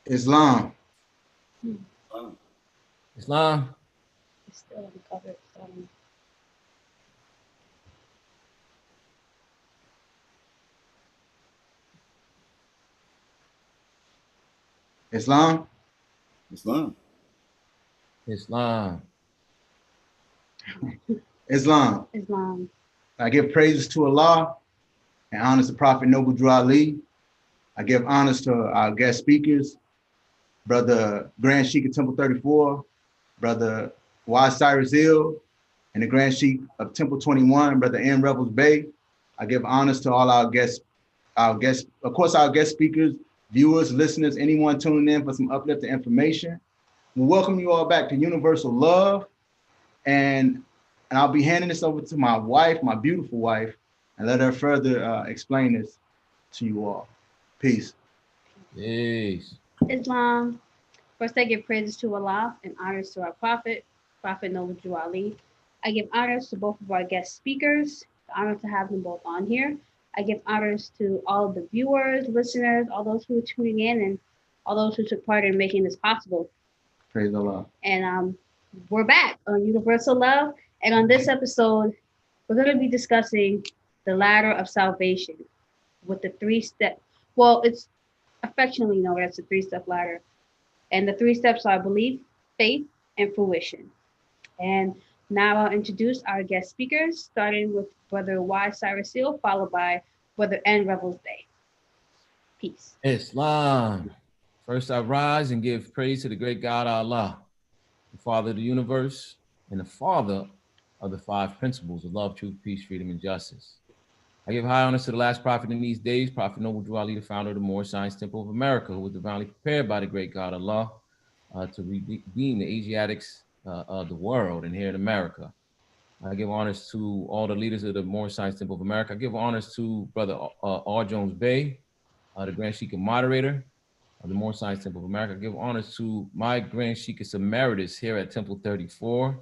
Islam. Islam. It's still uncovered. So. Islam. Islam. Islam. Islam. Islam. I give praises to Allah and honors to Prophet Noble Drew Ali. I give honors to our guest speakers, Brother Grand Sheik of Temple 34, Brother Y. Cyrus Hill, and the Grand Sheik of Temple 21, Brother N. Rebels Bay. I give honors to all our guests, of course, our guest speakers, viewers, listeners, anyone tuning in for some uplifting information. We welcome you all back to Universal Love, and I'll be handing this over to my wife, my beautiful wife, and let her further explain this to you all. Peace. Peace. Islam. First, I give praises to Allah and honors to our Prophet, Prophet Noble Drew Ali. I give honors to both of our guest speakers. The honor to have them both on here. I give honors to all of the viewers, listeners, all those who are tuning in, and all those who took part in making this possible. Praise Allah. And we're back on Universal Love. And on this episode, we're going to be discussing the ladder of salvation with the three-step. Well, it's affectionately known as the three-step ladder. And the three steps are belief, faith, and fruition. And now I'll introduce our guest speakers, starting with Brother Y. Cyrus Hill, followed by Brother N. Rebels Day. Peace. Islam. First, I rise and give praise to the great God Allah, the Father of the universe and the Father of the five principles of love, truth, peace, freedom, and justice. I give high honors to the last prophet in these days, Prophet Noble Drew Ali, the founder of the Moorish Science Temple of America, who was divinely prepared by the great God Allah to redeem the Asiatics of the world and here in America. I give honors to all the leaders of the Moorish Science Temple of America. I give honors to Brother R. Jones Bay, the Grand Sheik and moderator of the Moorish Science Temple of America. I give honors to my Grand Sheik Emeritus here at Temple 34,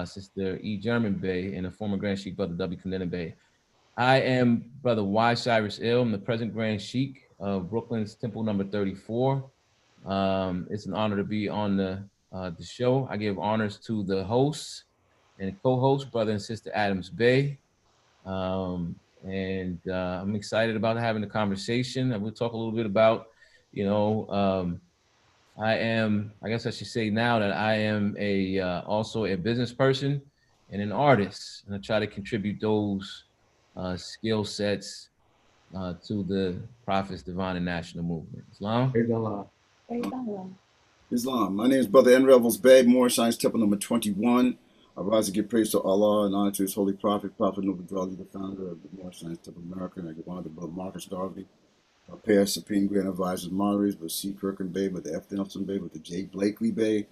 Sister E. German Bay, and the former Grand Sheik, Brother W. Kanina Bay. I am Brother Y. Cyrus Hill. I'm the present Grand Sheik of Brooklyn's Temple number 34. It's an honor to be on the show. I give honors to the hosts and co-hosts, Brother and Sister Adams Bay. I'm excited about having the conversation. And we'll talk a little bit about, I guess I should say now that I am also a business person and an artist. And I try to contribute those skill sets to the Prophet's Divine and National Movement. Islam? Praise Allah. Praise Allah. Islam. My name is Brother N. Rebels Bay, Moorish Science Temple number 21. I rise to give praise to Allah and honor to His Holy Prophet, Prophet Noble Drew Ali, the founder of the Moorish Science Temple of America. And I give honor to Brother Marcus Garvey, our past Supreme Grand Advisors, moderators, Brother C. Kirkin Bay, Brother F. Nelson Bay, Brother J. Blakely Bay,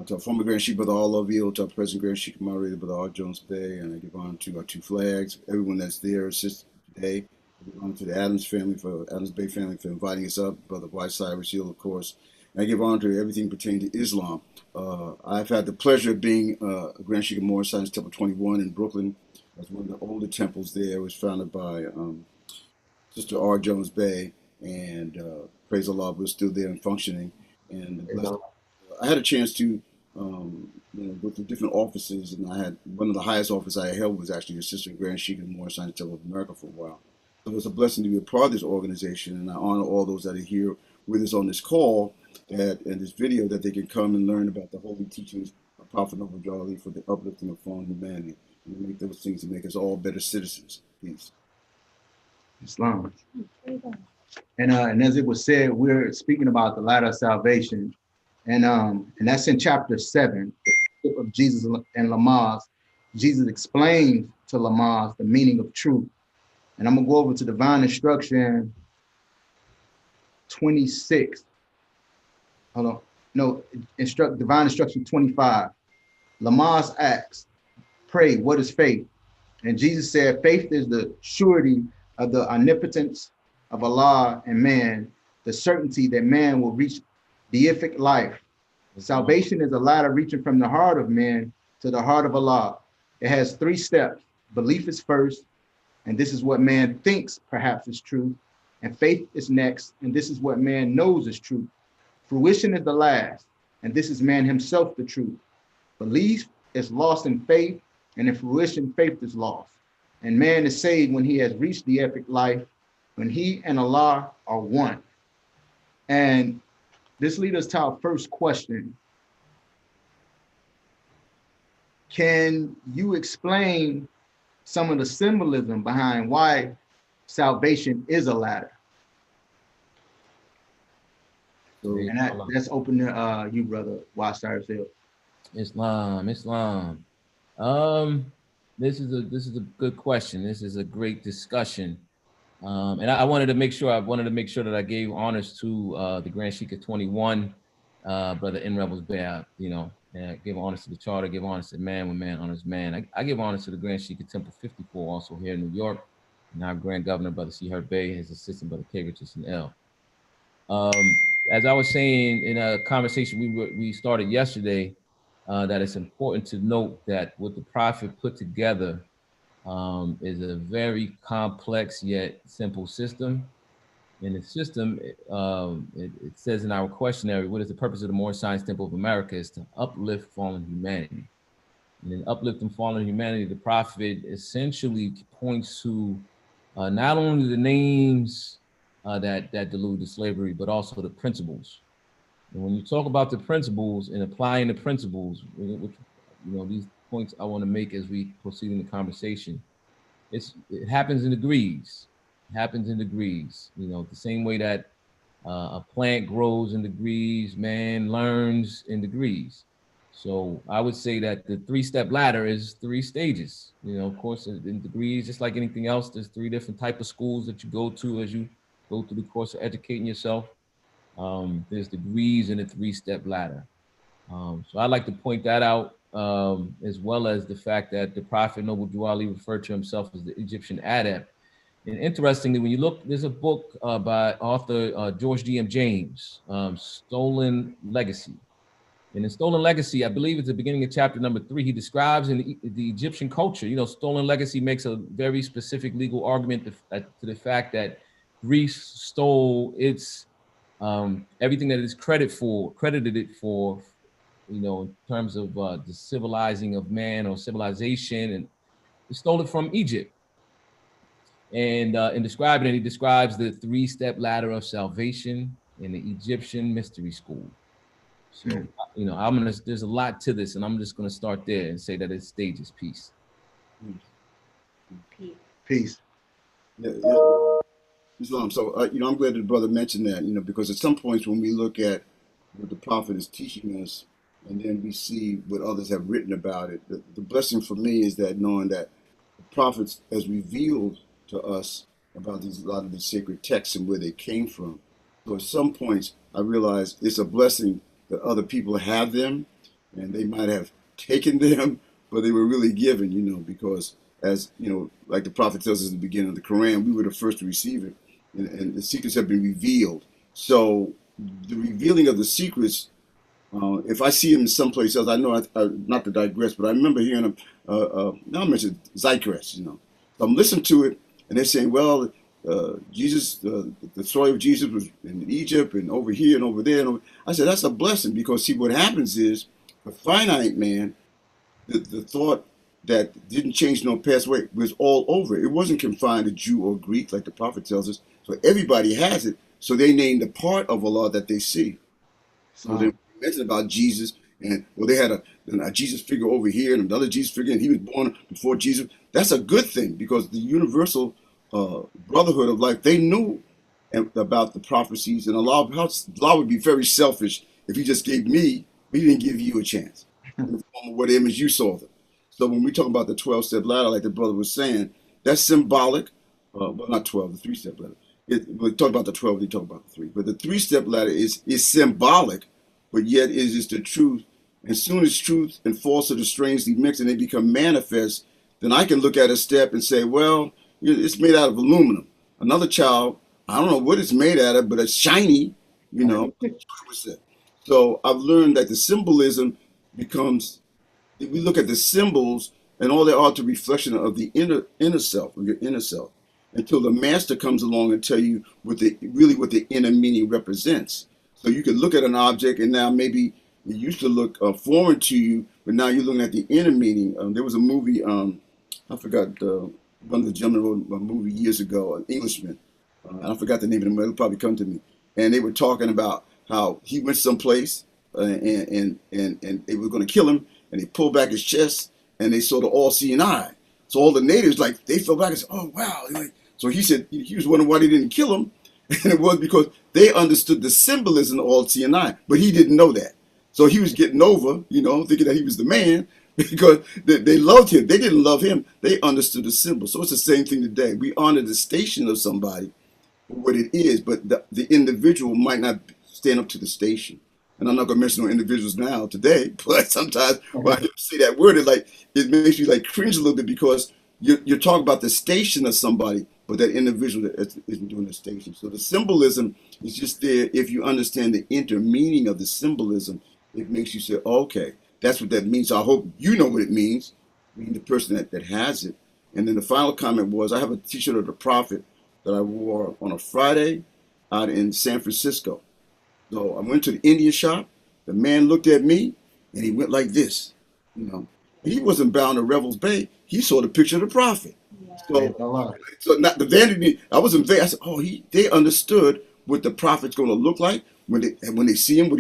to our former Grand Sheik, Brother R. Lovey, to our present Grand Sheik moderator, Brother R. Jones Bay, and I give honor to our two flags, everyone that's there assisting today. I give honor to the Adams Bay family for inviting us up, Brother Y. Cyrus Hill, of course. And I give honor to everything pertaining to Islam. I've had the pleasure of being a Grand Sheik of Moorish Science Temple 21 in Brooklyn. That's one of the older temples there. It was founded by Sister R. Jones Bay, and praise Allah, we're still there and functioning. And I had a chance to go through different offices, and I had one of the highest offices I held was actually Assistant Grand Sheik of the Moorish Science Temple of America for a while. So it's a blessing to be a part of this organization, and I honor all those that are here with us on this call and this video that they can come and learn about the holy teachings of Prophet Noble Drew Ali for the uplifting of fallen humanity, and make those things to make us all better citizens. Peace. Islam. Praise Allah. And as it was said, we're speaking about the ladder of salvation. And that's in chapter 7 of Jesus and Lamaze. Jesus explains to Lamaze the meaning of truth. And I'm going to go over to divine instruction 26. Hold on. No, divine instruction 25. Lamaze asks, pray, what is faith? And Jesus said, faith is the surety of the omnipotence of Allah and man, the certainty that man will reach deific life. Salvation is a ladder reaching from the heart of man to the heart of Allah. It has 3 steps. Belief is first, and this is what man thinks perhaps is true. and faith is next, and this is what man knows is true. Fruition is the last, and this is man himself the truth. Belief is lost in faith, and in fruition, faith is lost. And man is saved when he has reached the epic life, when he and Allah are one. And this leads us to our first question. Can you explain some of the symbolism behind why salvation is a ladder? So, And that's open to you, brother Wildstars Hill. Islam. This is a good question. This is a great discussion. And I wanted to make sure that I gave honors to the Grand Sheikh of 21, brother In Rebels Bear, and give honors to the charter, give honors to man when man honors man. I give honors to the Grand Sheikh of Temple 54, also here in New York, and our Grand Governor, brother C. Hurt Bey, his assistant, brother K. Richardson L. As I was saying in a conversation we started yesterday, that it's important to note that what the Prophet put together is a very complex yet simple system. In the system, it says in our questionnaire, what is the purpose of the Moorish Science Temple of America? Is to uplift fallen humanity. And in uplifting fallen humanity, the Prophet essentially points to not only the names that delude to slavery, but also the principles. And when you talk about the principles and applying the principles, which, these points I want to make as we proceed in the conversation, it happens in degrees. It happens in degrees. The same way that a plant grows in degrees, man learns in degrees. So I would say that the three-step ladder is 3 stages. Of course, in degrees, just like anything else, there's 3 different types of schools that you go to as you go through the course of educating yourself. There's degrees in a 3-step ladder. So I'd like to point that out, as well as the fact that the Prophet Noble Drew Ali referred to himself as the Egyptian adept. And interestingly, when you look, there's a book by author George D.M. James, Stolen Legacy. And in Stolen Legacy, I believe it's the beginning of chapter number 3, he describes in the Egyptian culture, Stolen Legacy makes a very specific legal argument to the fact that Greece stole its everything that it is credited it for, in terms of the civilizing of man or civilization, and he stole it from Egypt. And in describing it, he describes the 3-step ladder of salvation in the Egyptian mystery school. So, there's a lot to this, and I'm just gonna start there and say that it's stages. Peace. Peace. Yeah. Islam. So, I'm glad the brother mentioned that, because at some points when we look at what the Prophet is teaching us, and then we see what others have written about it, the blessing for me is that knowing that the prophets has revealed to us about a lot of these sacred texts and where they came from. So at some points, I realize it's a blessing that other people have them, and they might have taken them, but they were really given, because as, like the Prophet tells us at the beginning of the Quran, we were the first to receive it, and the secrets have been revealed. So the revealing of the secrets, if I see him someplace else, I know, not to digress, but I remember hearing him, now I mentioned Zycrest, So I'm listening to it, and they're saying, well, Jesus, the story of Jesus was in Egypt and over here and over there. And I said, that's a blessing, because see, what happens is, for finite man, the thought that didn't change nor pass away was all over. It wasn't confined to Jew or Greek, like the Prophet tells us. So everybody has it. So they named the part of Allah that they see. So they mentioned about Jesus, and they had a Jesus figure over here and another Jesus figure, and he was born before Jesus. That's a good thing, because the universal brotherhood of life, they knew about the prophecies, and Allah would be very selfish if he just gave me, but he didn't give you a chance in the form of what image you saw them. So when we talk about the 12-step ladder, like the brother was saying, that's symbolic. Well, not 12, the 3-step ladder. We talk about the 12, they talk about the 3. But the 3-step ladder is symbolic, but yet it is the truth. And soon as truth and falsehood are strangely mixed and they become manifest, then I can look at a step and say, well, it's made out of aluminum. Another child, I don't know what it's made out of, but it's shiny, So I've learned that the symbolism becomes, if we look at the symbols, and all they are to reflection of the inner self, of your inner self. until the master comes along and tell you what the inner meaning represents. So you can look at an object and now maybe it used to look foreign to you, but now you're looking at the inner meaning. There was a movie, I forgot, one of the gentlemen wrote a movie years ago, an Englishman. I forgot the name of the movie, it'll probably come to me. And they were talking about how he went someplace and they were going to kill him, and they pulled back his chest and they saw the all-seeing eye. So all the natives, like, they fell back and said, "Oh wow!" Like, so he said he was wondering why they didn't kill him, and it was because they understood the symbolism of all-seeing eye, but he didn't know that. So he was getting over, thinking that he was the man because they loved him. They didn't love him. They understood the symbol. So it's the same thing today. We honor the station of somebody for what it is, but the individual might not stand up to the station. And I'm not going to mention no individuals now today, but sometimes when I say that word, it makes you like cringe a little bit because you're talking about the station of somebody, but that individual that isn't doing the station. So the symbolism is just there. If you understand the inner meaning of the symbolism, it makes you say, okay, that's what that means. So I hope you know what it means, being the person that has it. And then the final comment was, I have a t-shirt of the prophet that I wore on a Friday out in San Francisco. So I went to the Indian shop. The man looked at me and he went like this, He wasn't bound to Revels Bay. He saw the picture of the prophet. So not the vanity. I wasn't there. I said, oh, they understood what the prophet's going to look like when they see him,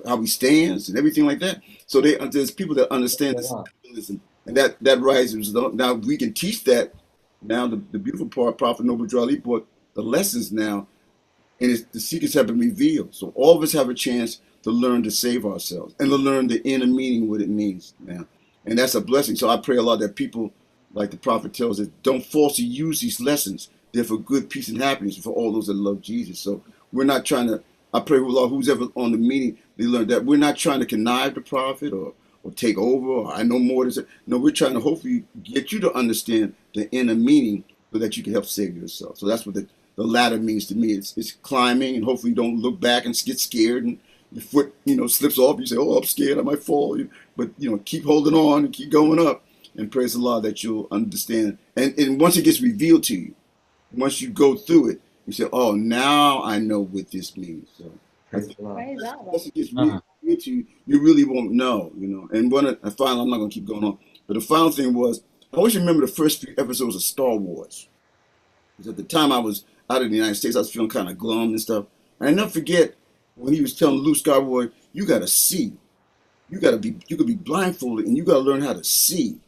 how he stands and everything like that. So there's people that understand this symbolism, and that rises. Now we can teach that. Now the beautiful part, Prophet Noble Drew Ali brought the lessons now, and the secrets have been revealed. So all of us have a chance to learn to save ourselves and to learn the inner meaning, what it means now. And that's a blessing. So I pray a lot that people, like the prophet tells us, don't falsely use these lessons. They're for good, peace, and happiness for all those that love Jesus. So we're not trying to, I pray, Lord, who's ever on the meeting, they learn that we're not trying to connive the prophet or take over, or I know more. No, we're trying to hopefully get you to understand the inner meaning so that you can help save yourself. So that's what the ladder means to me. It's climbing, and hopefully you don't look back and get scared and your foot, slips off. You say, "Oh, I'm scared, I might fall." But keep holding on and keep going up. And praise the Lord that you'll understand. And once it gets revealed to you, once you go through it, you say, "Oh, now I know what this means." So Praise the Lord. once it gets revealed to you, you really won't know. And finally, I'm not going to keep going on. But the final thing was, I always remember the first few episodes of Star Wars. Because at the time I was out of the United States, I was feeling kind of glum and stuff. And I never forget when he was telling Luke Skywalker, "You got to see. You could be blindfolded, and you got to learn how to see.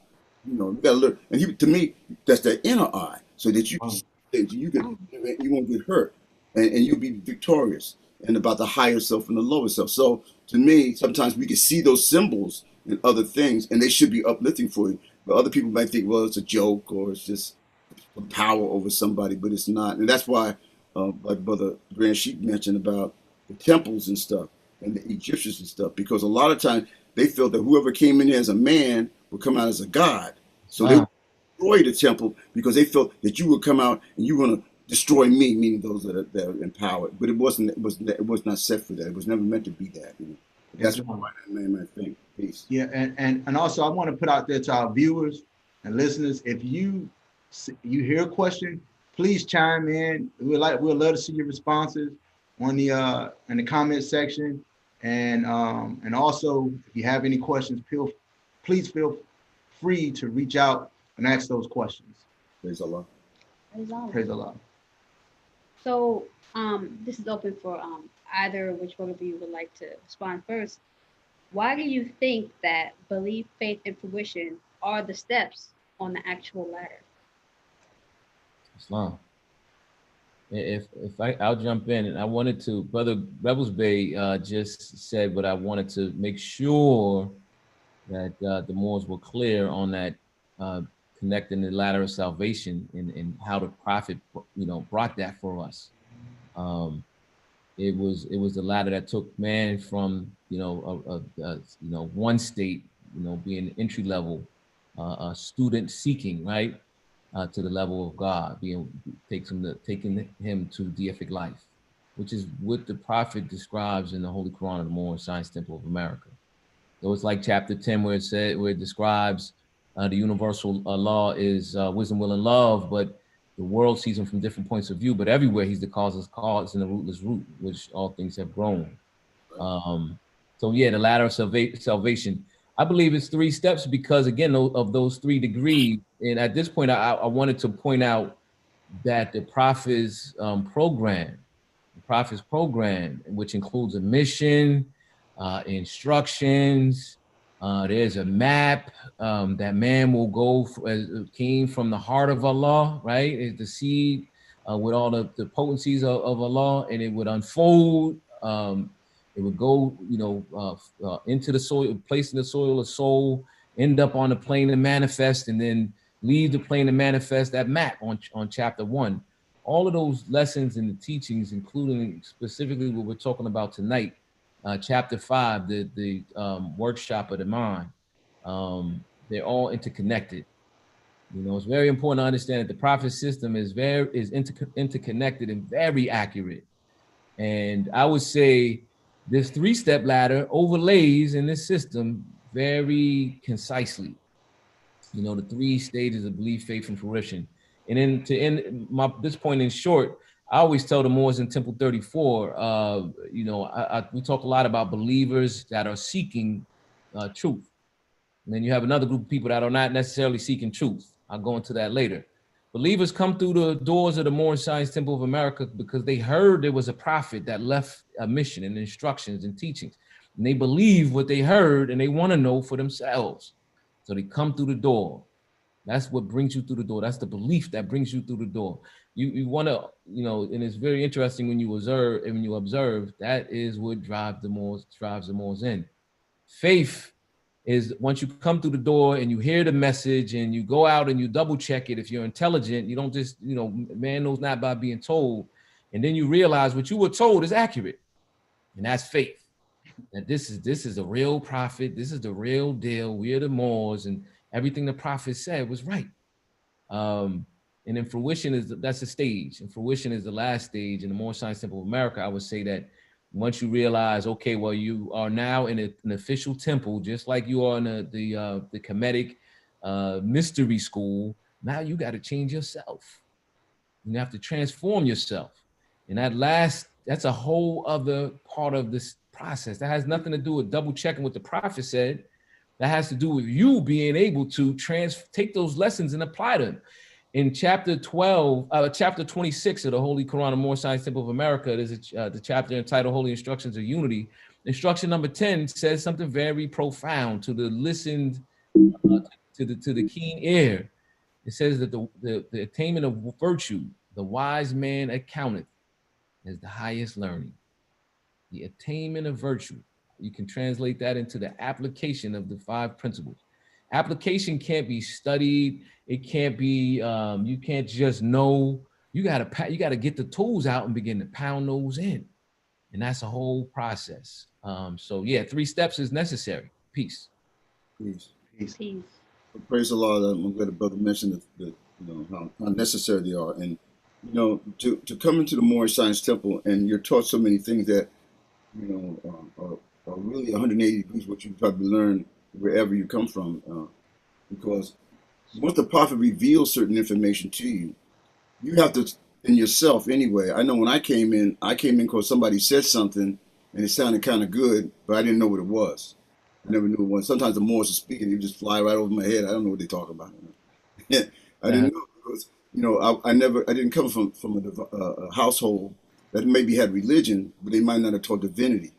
You got to learn." And to me, that's the inner eye, so that you won't get hurt, and you'll be victorious. And about the higher self and the lower self. So to me, sometimes we can see those symbols in other things, and they should be uplifting for you. But other people might think, well, it's a joke or it's just power over somebody, but it's not. And that's why, like Brother Grand Sheik mentioned about the temples and stuff and the Egyptians and stuff, because a lot of times they felt that whoever came in there as a man would come out as a god. So they would destroy the temple because they felt that you would come out and you were going to destroy me, meaning those that are empowered. But it was not set for that. It was never meant to be that. That's why that name, I think. Peace. Yeah, and also I want to put out there to our viewers and listeners, if you hear a question, please chime in. We'd love to see your responses on the in the comment section, and also if you have any questions, please feel free to reach out and ask those questions. Praise Allah. Praise Allah. So this is open for either which one of you would like to respond first. Why do you think that belief, faith, and fruition are the steps on the actual ladder? Islam. I'll jump in, and I wanted to, Brother Revels Bay just said, but I wanted to make sure that the Moors were clear on that, connecting the ladder of salvation and how the prophet, brought that for us. It was the ladder that took man from, one state, being entry level, a student seeking, right, to the level of God, taking him to deific life, which is what the prophet describes in the Holy Quran of the Moorish Science Temple of America. So it's like chapter 10 where it describes the universal law is wisdom, will, and love, but the world sees him from different points of view, but everywhere he's the causeless cause and the rootless root, which all things have grown. So yeah, the ladder of salvation, I believe it's 3 steps because again, of those 3 degrees. And at this point, I wanted to point out that the prophet's program, which includes a mission, instructions, there's a map that man will go came from the heart of Allah, right? It's the seed with all the potencies of Allah, and it would unfold. It would go, into the soil, placed in the soil of soul, end up on the plane and manifest, and then leave the plane and manifest that map on chapter 1. All of those lessons and the teachings, including specifically what we're talking about tonight, chapter 5, the workshop of the mind, they're all interconnected. It's very important to understand that the prophet system is interconnected and very accurate. And I would say this 3-step ladder overlays in this system very concisely. The 3 stages of belief, faith, and fruition. And then to end this point in short, I always tell the Moors in Temple 34, we talk a lot about believers that are seeking truth. And then you have another group of people that are not necessarily seeking truth. I'll go into that later. Believers come through the doors of the Moorish Science Temple of America because they heard there was a prophet that left a mission and instructions and teachings. And they believe what they heard and they want to know for themselves. So they come through the door. That's what brings you through the door. That's the belief that brings you through the door. You want to, and it's very interesting when you observe, that is what drives the Moors in. Faith is once you come through the door and you hear the message and you go out and you double check it. If you're intelligent, you don't just, man knows not by being told. And then you realize what you were told is accurate. And that's faith. That this is a real prophet. This is the real deal. We are the Moors, and everything the prophet said was right. And then fruition that's the stage. And fruition is the last stage in the Moorish Science Temple of America. I would say that once you realize, okay, well, you are now in an official temple, just like you are in the Kemetic mystery school. Now you got to change yourself. You have to transform yourself. And that's a whole other part of this process. That has nothing to do with double checking what the prophet said. That has to do with you being able to take those lessons and apply them. In chapter 26 of the Holy Quran of Moorish Science Temple of America, there's the chapter entitled Holy Instructions of Unity. Instruction number 10 says something very profound to the listened, to the keen ear. It says that the attainment of virtue, the wise man accounteth as the highest learning. The attainment of virtue. You can translate that into the application of the 5 principles. Application can't be studied. It can't be, you can't just know. You gotta get the tools out and begin to pound those in. And that's a whole process. So yeah, 3 steps is necessary. Peace. Peace. Peace. Praise the Lord. I'm glad the brother mentioned that how necessary they are. And, to come into the Moorish Science Temple and you're taught so many things that, are really 180 degrees what you probably learn wherever you come from, because once the prophet reveals certain information to you, you have to, in yourself anyway. I know when I came in because somebody said something and it sounded kind of good, but I didn't know what it was. I never knew it was. Sometimes the Moors are speaking, you just fly right over my head. I don't know what they talk about. I didn't know because I didn't come from a household that maybe had religion, but they might not have taught divinity.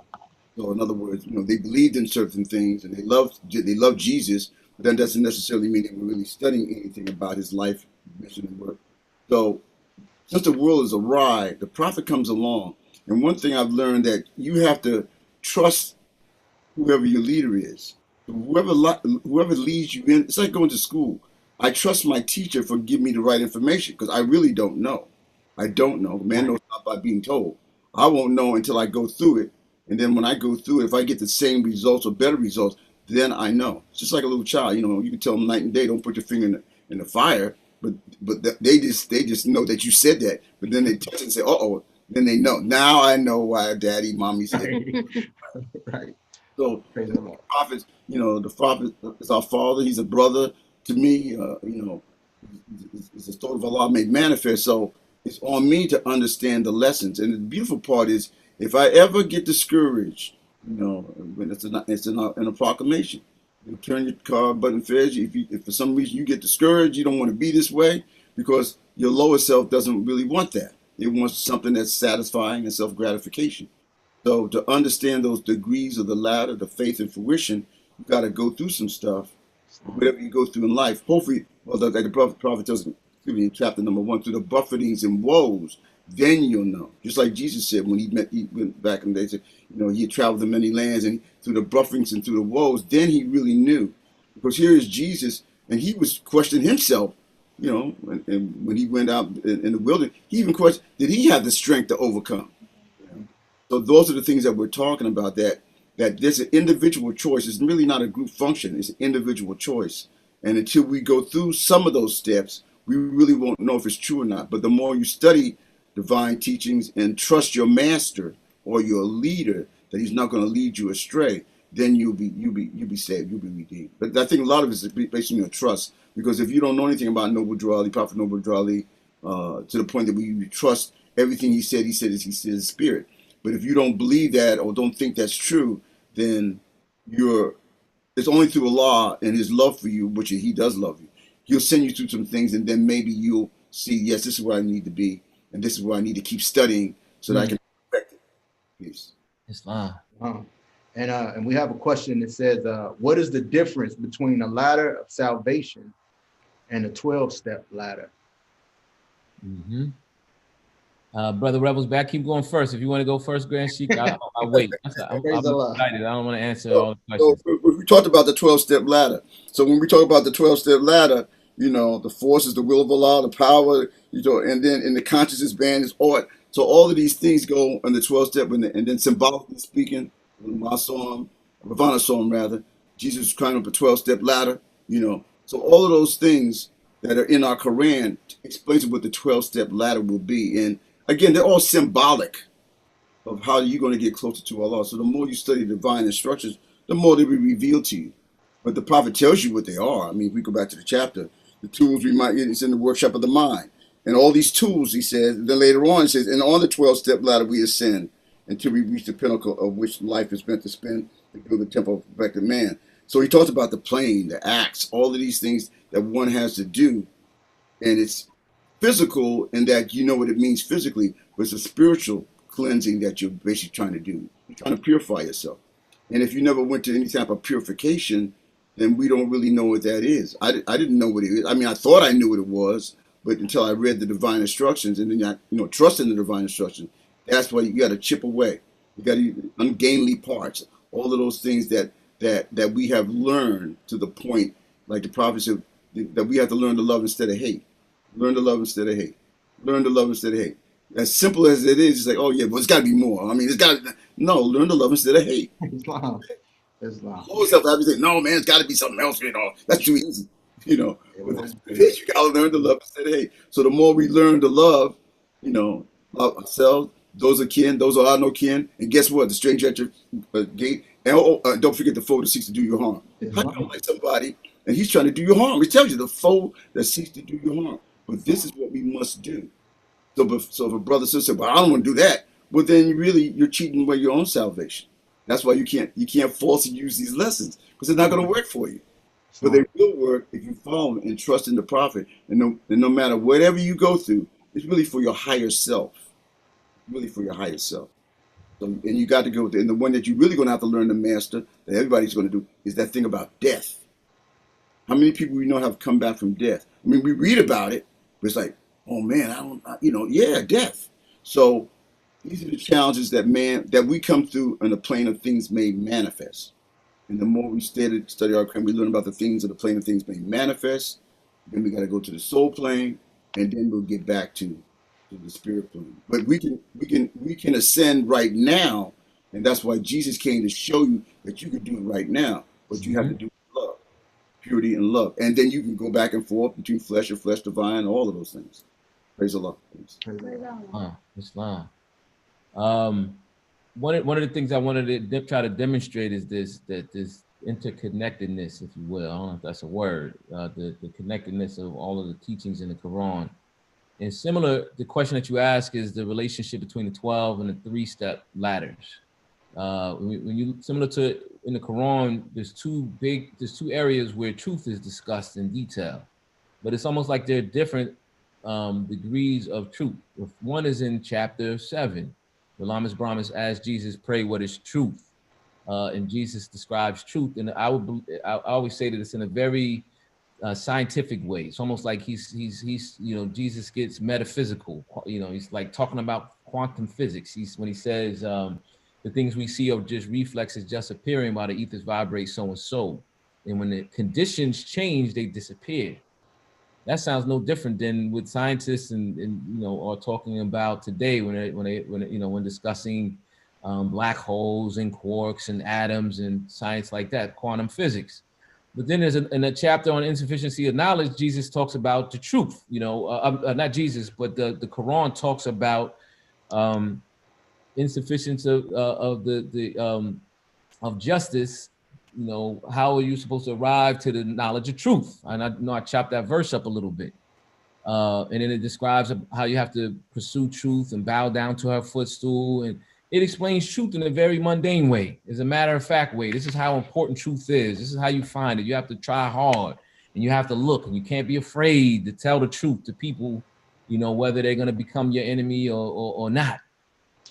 So in other words, they believed in certain things and they loved Jesus, but that doesn't necessarily mean they were really studying anything about his life, mission, and work. So since the world is awry, the prophet comes along. And one thing I've learned that you have to trust whoever your leader is. Whoever leads you in, it's like going to school. I trust my teacher for giving me the right information because I really don't know. I don't know. Man knows not by being told. I won't know until I go through it. And then when I go through it, if I get the same results or better results, then I know. It's just like a little child. You can tell them night and day, don't put your finger in the fire. But they just know that you said that. But then they touch it and say, uh-oh. Then they know. Now I know why daddy, mommy said it. Right. So the prophet is our father. He's a brother to me. is the thought of Allah made manifest. So it's on me to understand the lessons. And the beautiful part is, if I ever get discouraged, when it's in a proclamation, you turn your car button feds. If for some reason you get discouraged, you don't want to be this way, because your lower self doesn't really want that. It wants something that's satisfying and self gratification. So to understand those degrees of the ladder, the faith and fruition, you got to go through some stuff. Whatever you go through in life, hopefully, well, like the prophet tells me in chapter number 1, through the buffetings and woes, then you'll know. Just like Jesus said when he went back in the day, said, he had traveled to many lands, and through the buffetings and through the woes, then he really knew. Because here is Jesus, and he was questioning himself, and when he went out in the wilderness, he even questioned, did he have the strength to overcome? So those are the things that we're talking about, that there's an individual choice. It's really not a group function. It's an individual choice. And until we go through some of those steps, we really won't know if it's true or not. But the more you study divine teachings and trust your master or your leader that he's not going to lead you astray, then you'll be saved. You'll be redeemed. But I think a lot of it is based on your trust. Because if you don't know anything about Noble Drew Ali, Prophet Noble Drew Ali, to the point that you trust everything he said his spirit. But if you don't believe that or don't think that's true, then it's only through Allah and his love for you, which he does love you. He'll send you through some things, and then maybe you'll see, yes, this is where I need to be, and this is where I need to keep studying so that I can perfect it. Peace. Islam. And we have a question that says, what is the difference between a ladder of salvation and a 12-step ladder? Mm-hmm. Brother Rebels back. Keep going first. If you want to go first, Grand Sheik, I'll wait. I'm excited. I don't want to answer all the questions. So we talked about the 12-step ladder. So when we talk about the 12-step ladder, the force is the will of Allah, the power, and then in the consciousness band is art. So all of these things go on the 12-step, and then symbolically speaking, my song, Ravana song rather, Jesus climbed up a 12-step ladder. So all of those things that are in our Quran explains what the 12-step ladder will be. And again, they're all symbolic of how you're going to get closer to Allah. So the more you study divine instructions, the more they will be revealed to you. But the prophet tells you what they are. I mean, if we go back to the chapter, the tools it's in the workshop of the mind. And all these tools, he says, then later on, he says, and on the 12-step ladder we ascend until we reach the pinnacle of which life is meant to spend to build the temple of perfected man. So he talks about the plane, the acts, all of these things that one has to do. And it's physical in that you know what it means physically, but it's a spiritual cleansing that you're basically trying to do. You're trying to purify yourself. And if you never went to any type of purification, then we don't really know what that is. I didn't know what it is. I mean, I thought I knew what it was, but until I read the divine instructions, and then I trust in the divine instructions, that's why you got to chip away. You got to ungainly parts, all of those things that we have learned to the point, like the prophet said, that we have to learn to love instead of hate. Learn to love instead of hate. Learn to love instead of hate. As simple as it is, it's like, oh yeah, but it's got to be more. I mean, no, learn to love instead of hate. Islam. Always have to say, no, man, it's got to be something else. That's too easy. You got to learn to love instead of hate. So the more we learn to love, love ourselves, those are kin, those are no kin, and guess what? The stranger at your gate, and don't forget the foe that seeks to do you harm. How do you like somebody and he's trying to do you harm? He tells you the foe that seeks to do you harm. But this is what we must do. So if a brother says, "Well, I don't want to do that," well, then you're cheating away your own salvation. That's why you can't falsely use these lessons, because it's not going to work for you. But they will work if you follow and trust in the prophet. And no matter whatever you go through, it's really for your higher self. Really for your higher self. So, and you got to go there. And the one that you're really going to have to learn to master, that everybody's going to do, is that thing about death. How many people we know have come back from death? I mean, we read about it, but it's like, oh man, death. So these are the challenges that we come through on the plane of things made manifest. And the more we study our Quran, we learn about the things of the plane of things made manifest. Then we got to go to the soul plane, and then we'll get back to the spirit plane. But we can ascend right now, and that's why Jesus came to show you that you can do it right now. But you have to do it with love, purity and love, and then you can go back and forth between flesh and flesh divine, all of those things. Praise Allah. Islam. One of the things I wanted to try to demonstrate is this interconnectedness, if you will. I don't know if that's a word. The connectedness of all of the teachings in the Quran. And similar, the question that you ask is the relationship between the 12 and the 3-step ladders. When you similar to in the Quran, there's two areas where truth is discussed in detail, but it's almost like they're different degrees of truth. One is in chapter 7. The Lamas Brahmas asked Jesus, "Pray, what is truth?" And Jesus describes truth, and I always say that it's in a very scientific way. It's almost like he's Jesus gets metaphysical. He's like talking about quantum physics. When he says the things we see are just reflexes just appearing while the ethers vibrate so and so, and when the conditions change, they disappear. That sounds no different than what scientists and are talking about today when discussing black holes and quarks and atoms and science like that, quantum physics. But then there's in a chapter on insufficiency of knowledge, Jesus talks about the truth. Not Jesus, but the Quran talks about insufficiency of justice. How are you supposed to arrive to the knowledge of truth? And I know I chopped that verse up a little bit. And then it describes how you have to pursue truth and bow down to her footstool. And it explains truth in a very mundane way. As a matter of fact way. This is how important truth is. This is how you find it. You have to try hard and you have to look, and you can't be afraid to tell the truth to people, whether they're going to become your enemy or not.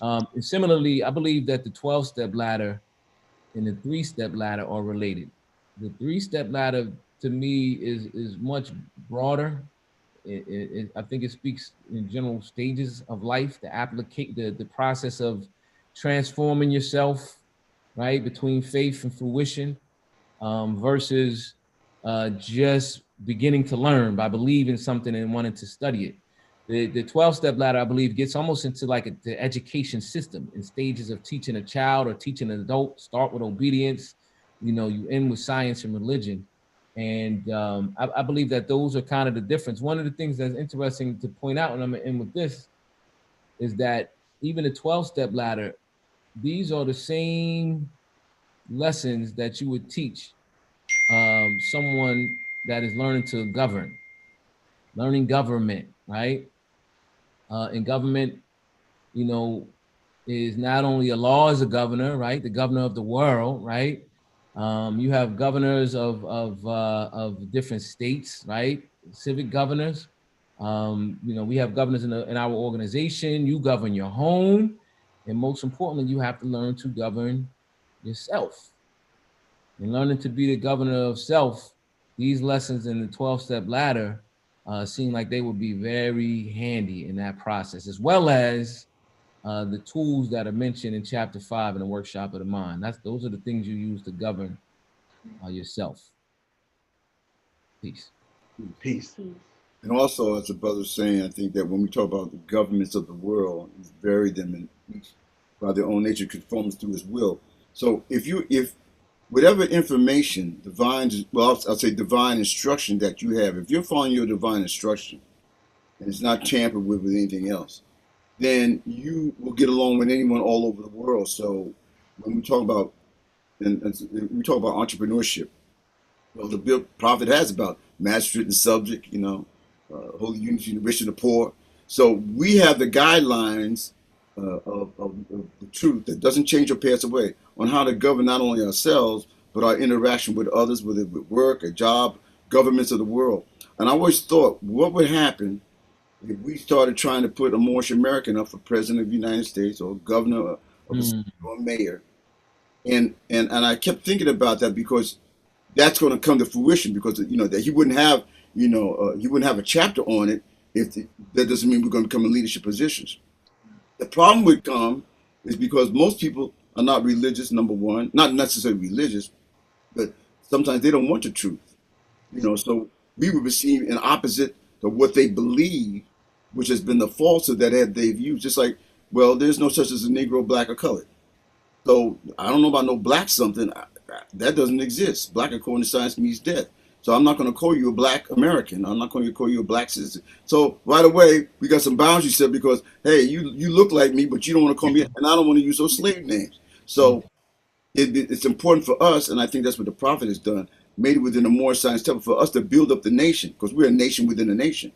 And similarly, I believe that the 12-step ladder and the 3-step ladder are related. The 3-step ladder to me is much broader. I think it speaks in general stages of life, the process of transforming yourself, right, between faith and fruition, versus just beginning to learn by believing something and wanting to study it. The 12-step ladder, I believe, gets almost into like the education system in stages of teaching a child or teaching an adult. Start with obedience, you end with science and religion. And I believe that those are kind of the difference. One of the things that's interesting to point out, and I'm going to end with this, is that even the 12-step ladder, these are the same lessons that you would teach someone that is learning to learning government, right? And government, is not only a law as a governor, right? The governor of the world, right? You have governors of different states, right? Civic governors. We have governors in our organization. You govern your home, and most importantly, you have to learn to govern yourself. And learning to be the governor of self, these lessons in the 12-step ladder seem like they would be very handy in that process, as well as the tools that are mentioned in chapter 5 in the workshop of the mind. Those are the things you use to govern yourself. Peace. Peace. And also, as the brother's saying, I think that when we talk about the governments of the world, he's buried them in each by their own nature, conforms to his will. So if whatever information, I'll say divine instruction that you have, if you're following your divine instruction and it's not tampered with anything else, then you will get along with anyone all over the world. So when we talk about entrepreneurship, well, the prophet has about magistrate and subject, holy unity, the rich and the poor. So we have the guidelines of the truth that doesn't change or pass away on how to govern not only ourselves, but our interaction with others, whether it be work, a job, governments of the world. And I always thought, what would happen if we started trying to put a Moorish American up for president of the United States or governor of a state or mayor? And I kept thinking about that, because that's going to come to fruition, because that he wouldn't have a chapter on it. That doesn't mean we're going to come in leadership positions. The problem would come is because most people are not religious, number one, not necessarily religious, but sometimes they don't want the truth. So we would receive an opposite to what they believe, which has been the falsehood that they've used. Just like, well, there's no such as a Negro, black, or colored. So I don't know about no black something. That doesn't exist. Black, according to science, means death. So I'm not going to call you a black American. I'm not going to call you a black citizen. So right away, we got some boundaries set, because, hey, you look like me, but you don't want to call me, and I don't want to use those slave names. So it's important for us, and I think that's what the prophet has done, made it within the Moorish Science Temple, for us to build up the nation, because we're a nation within a nation.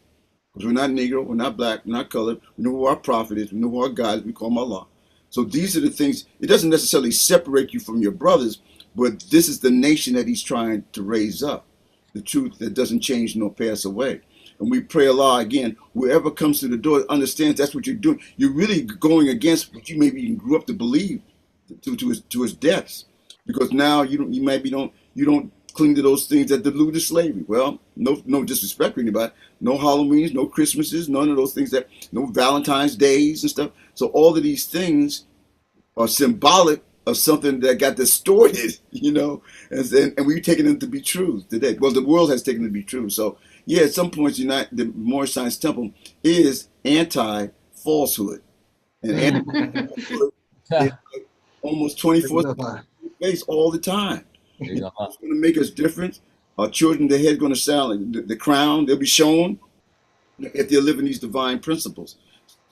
Because we're not Negro, we're not black, we're not colored. We know who our prophet is, we know who our God is, we call him Allah. So these are the things, it doesn't necessarily separate you from your brothers, but this is the nation that he's trying to raise up. The truth that doesn't change nor pass away. And we pray Allah again, whoever comes to the door understands that's what you're doing. You're really going against what you maybe even grew up to believe to his depths. Because now you don't cling to those things that delude to slavery. Well, no disrespect to anybody. No Halloweens, no Christmases, none of those things, no Valentine's Days and stuff. So all of these things are symbolic of something that got distorted, and we're taking them to be true today. Well, the world has taken them to be true. So yeah, at some points, the Moorish Science Temple is anti-falsehood, and anti-falsehood is like almost 24/7 face all the time. It's going to make us different. Our children, their head's going to sound like the crown. They'll be shown if they're living these divine principles.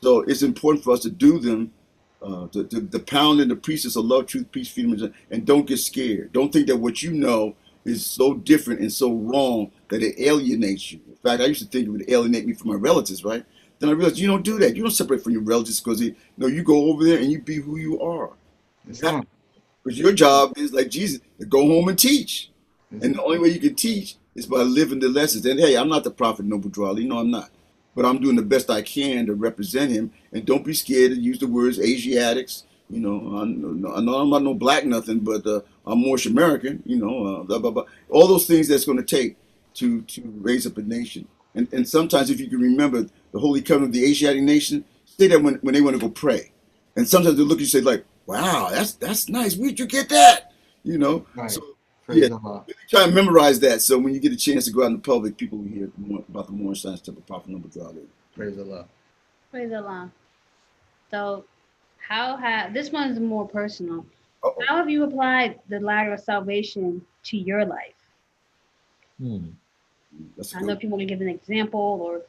So it's important for us to do them, to pound in the precepts of love, truth, peace, freedom, and don't get scared. Don't think that what you know is so different and so wrong that it alienates you. In fact, I used to think it would alienate me from my relatives, right? Then I realized you don't do that. You don't separate from your relatives because you go over there and you be who you are. Because your job is, like Jesus, to go home and teach. And the only way you can teach is by living the lessons. And hey, I'm not the prophet Noble Drew Ali. No, I'm not. But I'm doing the best I can to represent him. And don't be scared to use the words Asiatics. I know I'm not no black nothing, but I'm Moorish American. Blah, blah, blah. All those things that's going to take to raise up a nation. And sometimes, if you can remember the Holy Covenant of the Asiatic nation, say that when they want to go pray. And sometimes they look at you and say, like, wow, that's nice. Where'd you get that? Right. So yeah, really try and memorize that. So when you get a chance to go out in the public, people will hear more about the Moorish Science Temple, Prophet Noble Drew Ali. Praise Allah. Praise Allah. So, this one's more personal. Uh-oh. How have you applied the ladder of salvation to your life? That's I know people can give an example or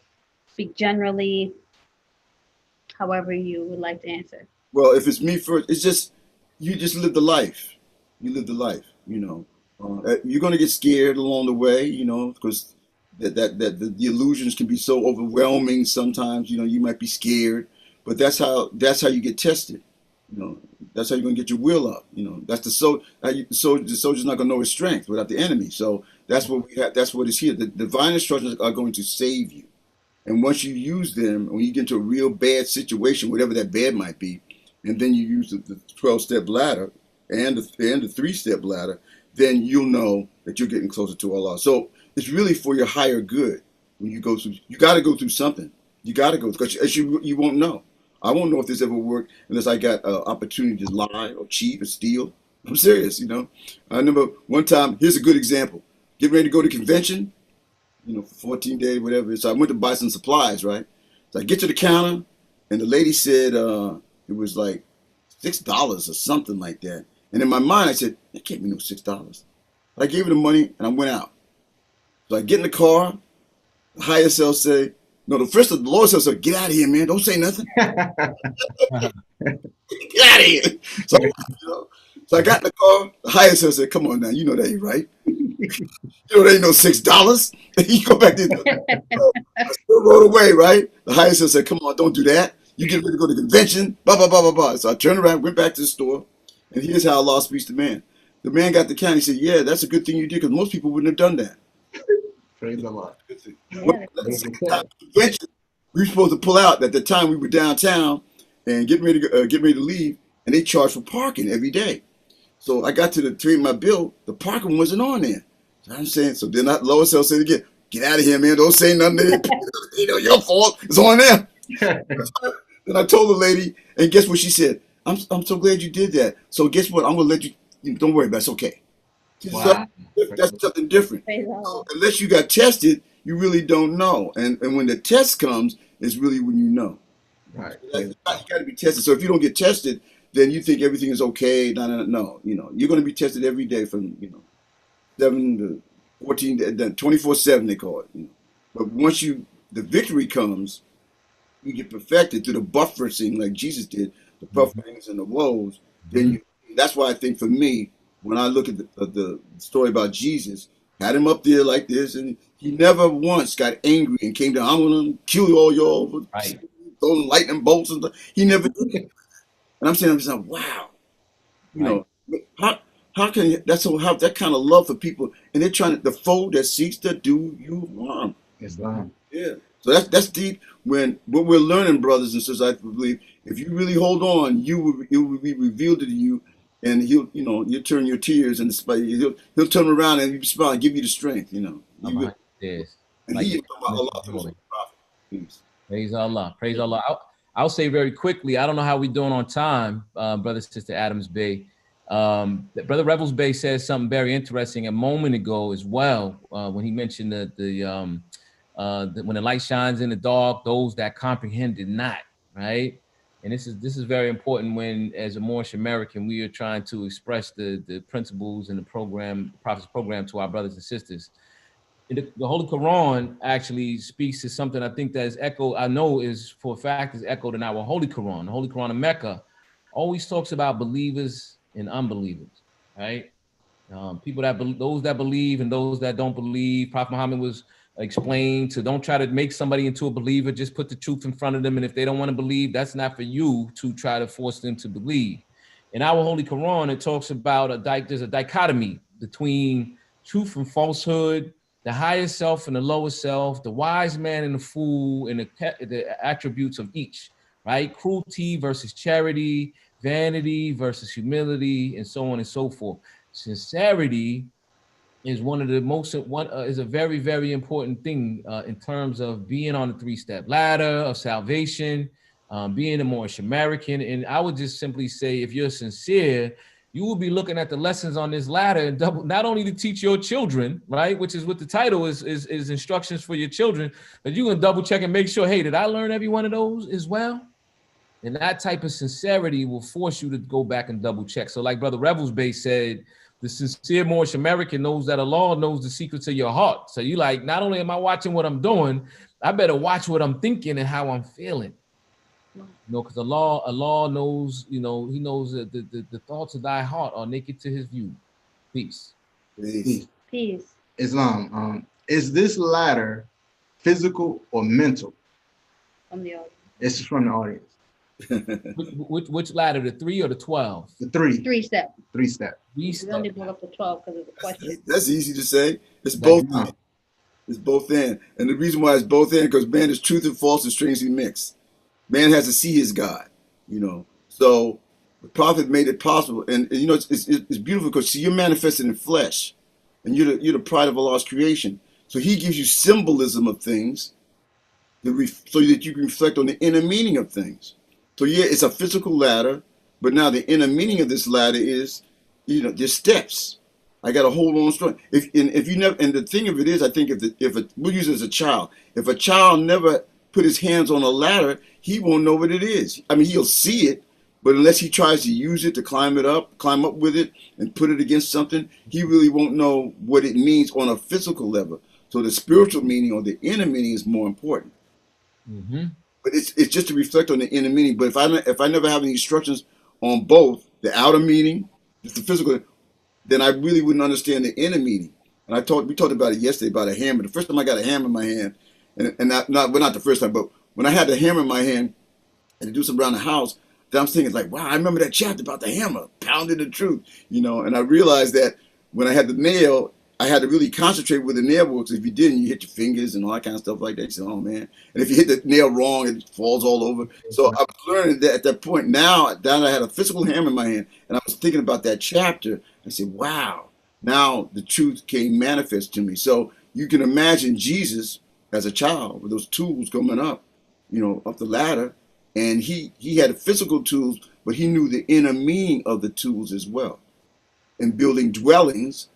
speak generally, however you would like to answer. Well, if it's me first, it's just you just live the life. You live the life. You're gonna get scared along the way. Because the illusions can be so overwhelming sometimes. You might be scared, but that's how you get tested. That's how you're gonna get your will up. That's the soldier's not gonna know his strength without the enemy. So that's what we have. That's what is here. The divine instructions are going to save you, and once you use them, when you get into a real bad situation, whatever that bad might be, and then you use the 12-step ladder and the 3-step ladder, then you'll know that you're getting closer to Allah. So it's really for your higher good. When you go through, you got to go through something. You got to go, because you won't know. I won't know if this ever worked unless I got an opportunity to lie or cheat or steal. I'm serious, I remember one time, here's a good example. Getting ready to go to convention, for 14 days, whatever. So I went to buy some supplies, right? So I get to the counter, and the lady said it was like $6 or something like that. And in my mind, I said, that can't be no $6. I gave her the money, and I went out. So I get in the car, the higher self say, no, the lower self said, get out of here, man. Don't say nothing. Get out of here. So I got in the car, the higher self said, come on now, you know that ain't right. That ain't no $6. You go back there. I still rode away, right? The higher self said, come on, don't do that. You get ready to go to the convention, blah, blah, blah, blah, blah. So I turned around, went back to the store, and here's how Allah speaks to man. The man got the count. He said, yeah, that's a good thing you did, because most people wouldn't have done that. Praise Allah. We were supposed to pull out. At the time, we were downtown and getting ready to leave, and they charged for parking every day. So I got to pay my bill. The parking wasn't on there. So I'm saying, so then lower self said again, get out of here, man. Don't say nothing. Your fault. It's on them. Then I told the lady, and guess what she said? I'm so glad you did that. So guess what? I'm gonna let you. Don't worry about it. It's okay. Wow. That's something different. Unless you got tested, you really don't know. And when the test comes, it's really when you know. Right. You got to be tested. So if you don't get tested, then you think everything is okay. No. You're going to be tested every day from 7 to 14, 24/7 they call it. But once the victory comes, you get perfected through the buffeting like Jesus did, the buffetings and the woes. Then That's why I think for me, when I look at the story about Jesus, had him up there like this, and he never once got angry and came down, I'm going to kill all y'all, Right. throwing lightning bolts and stuff. He never did that. And I'm saying, wow, you Right. know, how can you, that's so have that kind of love for people, and they're trying to, the foe that seeks to do you harm. Islam. Yeah. So that's deep. When what we're learning, brothers and sisters, I believe, if you really hold on, it will be revealed to you, and you'll turn your tears and he'll turn around and you smile and give you the strength, Yes. And Like he the is talking about Allah through joy. his prophet. Please. Praise Allah. Praise Allah. I'll say very quickly, I don't know how we're doing on time, Brother Sister Adams Bey. Brother Rebels Bey says something very interesting a moment ago as well, when he mentioned when the light shines in the dark, those that comprehend it not, right? And this is very important when, as a Moorish American, we are trying to express the principles and the Prophet's program to our brothers and sisters. The Holy Quran actually speaks to something I think that is echoed, I know is for a fact is echoed in our Holy Quran. The Holy Quran of Mecca always talks about believers and unbelievers, right? People those that believe and those that don't believe. Prophet Muhammad was explained to don't try to make somebody into a believer, just put the truth in front of them. And if they don't want to believe, that's not for you to try to force them to believe. In our Holy Quran, it talks about there's a dichotomy between truth and falsehood, the higher self and the lower self, the wise man and the fool, and the attributes of each, right? Cruelty versus charity, vanity versus humility, and so on and so forth. Sincerity is is a very, very important thing in terms of being on the 3-step ladder of salvation, being a Moorish American. And I would just simply say, if you're sincere, you will be looking at the lessons on this ladder and not only to teach your children, right, which is what the title is instructions for your children, but you can double check and make sure, hey, did I learn every one of those as well? And that type of sincerity will force you to go back and double check. So like Brother Rebels Bey said, the sincere Moorish American knows that Allah knows the secrets of your heart. So you like, not only am I watching what I'm doing, I better watch what I'm thinking and how I'm feeling. Because Allah knows, He knows that the thoughts of thy heart are naked to His view. Peace. Peace. Islam. Is this ladder physical or mental? From the audience. It's from the audience. Which ladder, the 3 or the 12? The 3. 3-step. 3-step. We only brought up the 12 because of the question. That's easy to say. It's both. It's both in. And the reason why it's both in, because man is truth and false and strangely mixed. Man has to see his God, So the prophet made it possible. And it's beautiful because, see, you're manifested in flesh. And you're the pride of Allah's creation. So he gives you symbolism of things so that you can reflect on the inner meaning of things. So yeah, it's a physical ladder, but now the inner meaning of this ladder is, there's steps. I got to hold on strong. If you never, and the thing of it is, I think we'll use it as a child. If a child never put his hands on a ladder, he won't know what it is. I mean, he'll see it, but unless he tries to use it to climb up with it and put it against something, he really won't know what it means on a physical level. So the spiritual meaning or the inner meaning is more important. Mm-hmm. But it's just to reflect on the inner meaning. But if I never have any instructions on both the outer meaning, just the physical, then I really wouldn't understand the inner meaning. And we talked about it yesterday about a hammer. The first time I got a hammer in my hand, and not the first time, but when I had the hammer in my hand and to do something around the house, then I'm thinking like, wow, I remember that chapter about the hammer, pounding the truth, And I realized that when I had the nail, I had to really concentrate with the nail because if you didn't, you hit your fingers and all that kind of stuff like that. You say, oh man. And if you hit the nail wrong, it falls all over. So I was learning that at that point now that I had a physical hammer in my hand and I was thinking about that chapter, I said, wow, now the truth came manifest to me. So you can imagine Jesus as a child with those tools coming up, up the ladder. And he had the physical tools, but he knew the inner meaning of the tools as well. And building dwellings,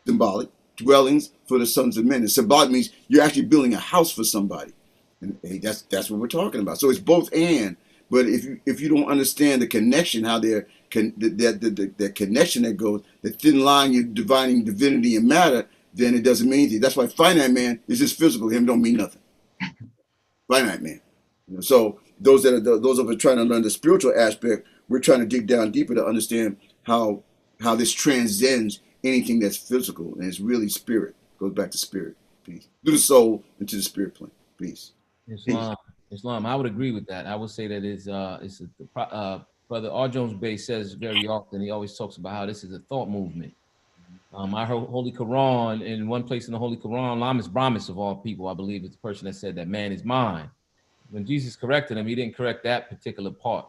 symbolic dwellings for the sons of men. And symbolic means you're actually building a house for somebody, and hey, that's what we're talking about. So it's both and. But if you don't understand the connection, how the connection that goes, the thin line you're dividing divinity and matter, then it doesn't mean anything. That's why finite man is just physical. Him don't mean nothing. Finite man. So those of us trying to learn the spiritual aspect, we're trying to dig down deeper to understand how this transcends anything that's physical, and it's really spirit. Goes back to spirit. Peace. Through the soul into the spirit plane. Peace. Islam. I would agree with that. I would say that Brother R. Jones Bey says very often, he always talks about how this is a thought movement. I heard Holy Quran, in one place in the Holy Quran, Lamas Brahmis of all people, I believe it's the person that said that man is mind. When Jesus corrected him, he didn't correct that particular part.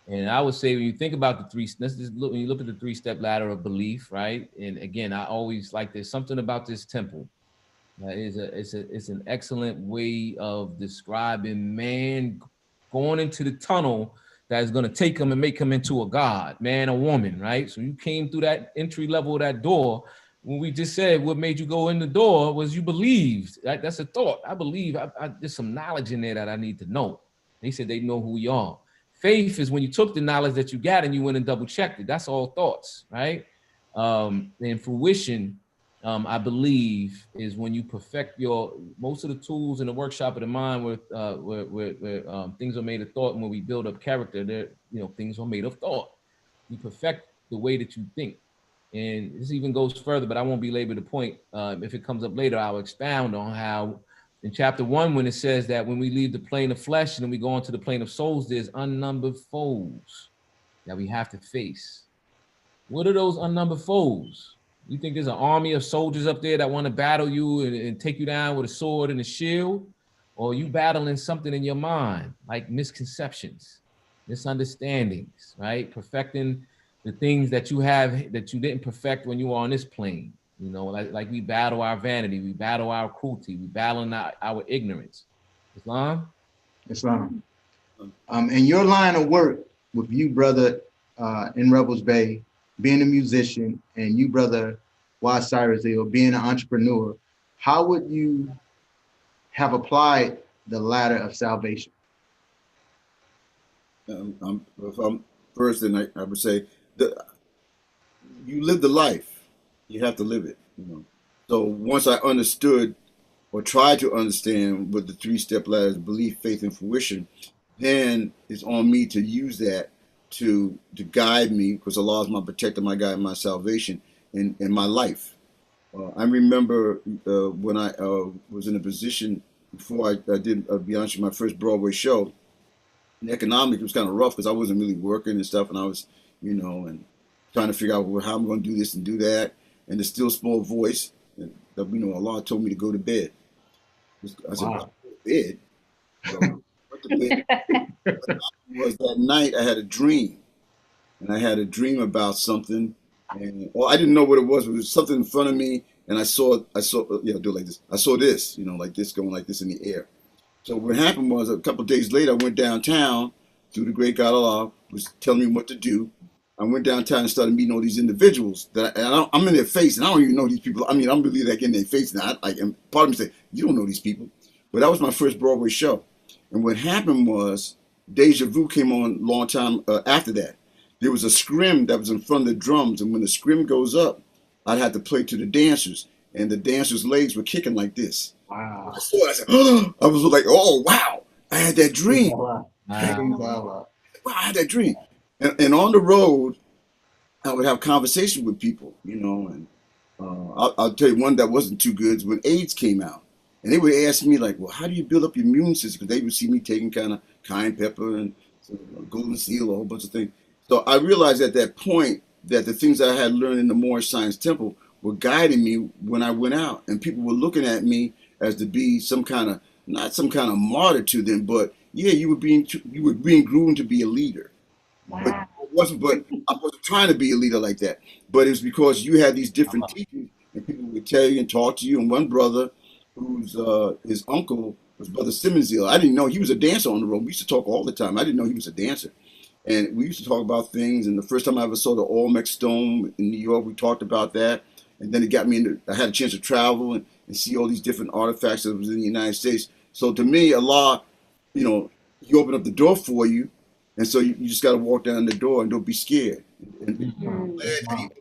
And I would say when you think about the when you look at the three-step ladder of belief, right? And again, I always like there's something about this temple. It's an excellent way of describing man going into the tunnel that is going to take him and make him into a god, man or woman, right? So you came through that entry level of that door. When we just said what made you go in the door was you believed. Right? That's a thought. I believe. There's some knowledge in there that I need to know. They said they know who we are. Faith is when you took the knowledge that you got and you went and double checked it. That's all thoughts, right? And fruition, I believe, is when you perfect most of the tools in the workshop of the mind where things are made of thought, and when we build up character, things are made of thought. You perfect the way that you think. And this even goes further, but I won't belabor the point. If it comes up later, I'll expound on how in chapter 1, when it says that when we leave the plane of flesh and then we go into the plane of souls, there's unnumbered foes that we have to face. What are those unnumbered foes? You think there's an army of soldiers up there that want to battle you and take you down with a sword and a shield? Or are you battling something in your mind, like misconceptions, misunderstandings, right? Perfecting the things that you have that you didn't perfect when you were on this plane. Like we battle our vanity, we battle our cruelty, we battle our ignorance. Islam? In your line of work with you, brother, in Rebels Bay, being a musician, and you, brother Y. Cyrus Hill, being an entrepreneur, how would you have applied the ladder of salvation? If I'm first, then I would say you live the life. You have to live it. So once I understood or tried to understand what the three-step ladder is, belief, faith, and fruition, then it's on me to use that to guide me, because Allah is my protector, my guide, my salvation in my life. I remember when I was in a position before I did, be honest with you, my first Broadway show. In economics, it was kind of rough because I wasn't really working and stuff, and I was, and trying to figure out how I'm going to do this and do that. And the still small voice, Allah told me to go to bed. I said, wow. Bed? So, went to bed. That night I had a dream. And I had a dream about something. And I didn't know what it was. It was something in front of me. And I saw, do it like this. I saw this, like this, going like this in the air. So what happened was a couple of days later, I went downtown through the great God Allah, was telling me what to do. I went downtown and started meeting all these individuals I'm in their face, and I don't even know these people. I mean, I'm really like in their face now. And part of me say, you don't know these people. But that was my first Broadway show. And what happened was, Deja Vu came on a long time after that. There was a scrim that was in front of the drums, and when the scrim goes up, I'd have to play to the dancers, and the dancers' legs were kicking like this. Wow. I saw it, I said, oh, I was like, oh, wow, I had that dream. Wow. Wow, I had that dream. And on the road, I would have conversations with people, and I'll tell you one that wasn't too good is when AIDS came out. And they would ask me, like, well, how do you build up your immune system? Because they would see me taking kind of cayenne pepper and golden seal, a whole bunch of things. So I realized at that point that the things I had learned in the Moorish Science Temple were guiding me when I went out. And people were looking at me as to be not some kind of martyr to them, but yeah, you were being groomed to be a leader. Wow. But I wasn't trying to be a leader like that. But it was because you had these different teachers, and people would tell you and talk to you. And one brother, whose his uncle was Brother Simmons Hill, I didn't know he was a dancer on the road. We used to talk all the time. I didn't know he was a dancer. And we used to talk about things. And the first time I ever saw the Olmec Stone in New York, we talked about that. And then it got me into, I had a chance to travel and see all these different artifacts that was in the United States. So to me, Allah, He opened up the door for you. And so you just got to walk down the door and don't be scared. And He opened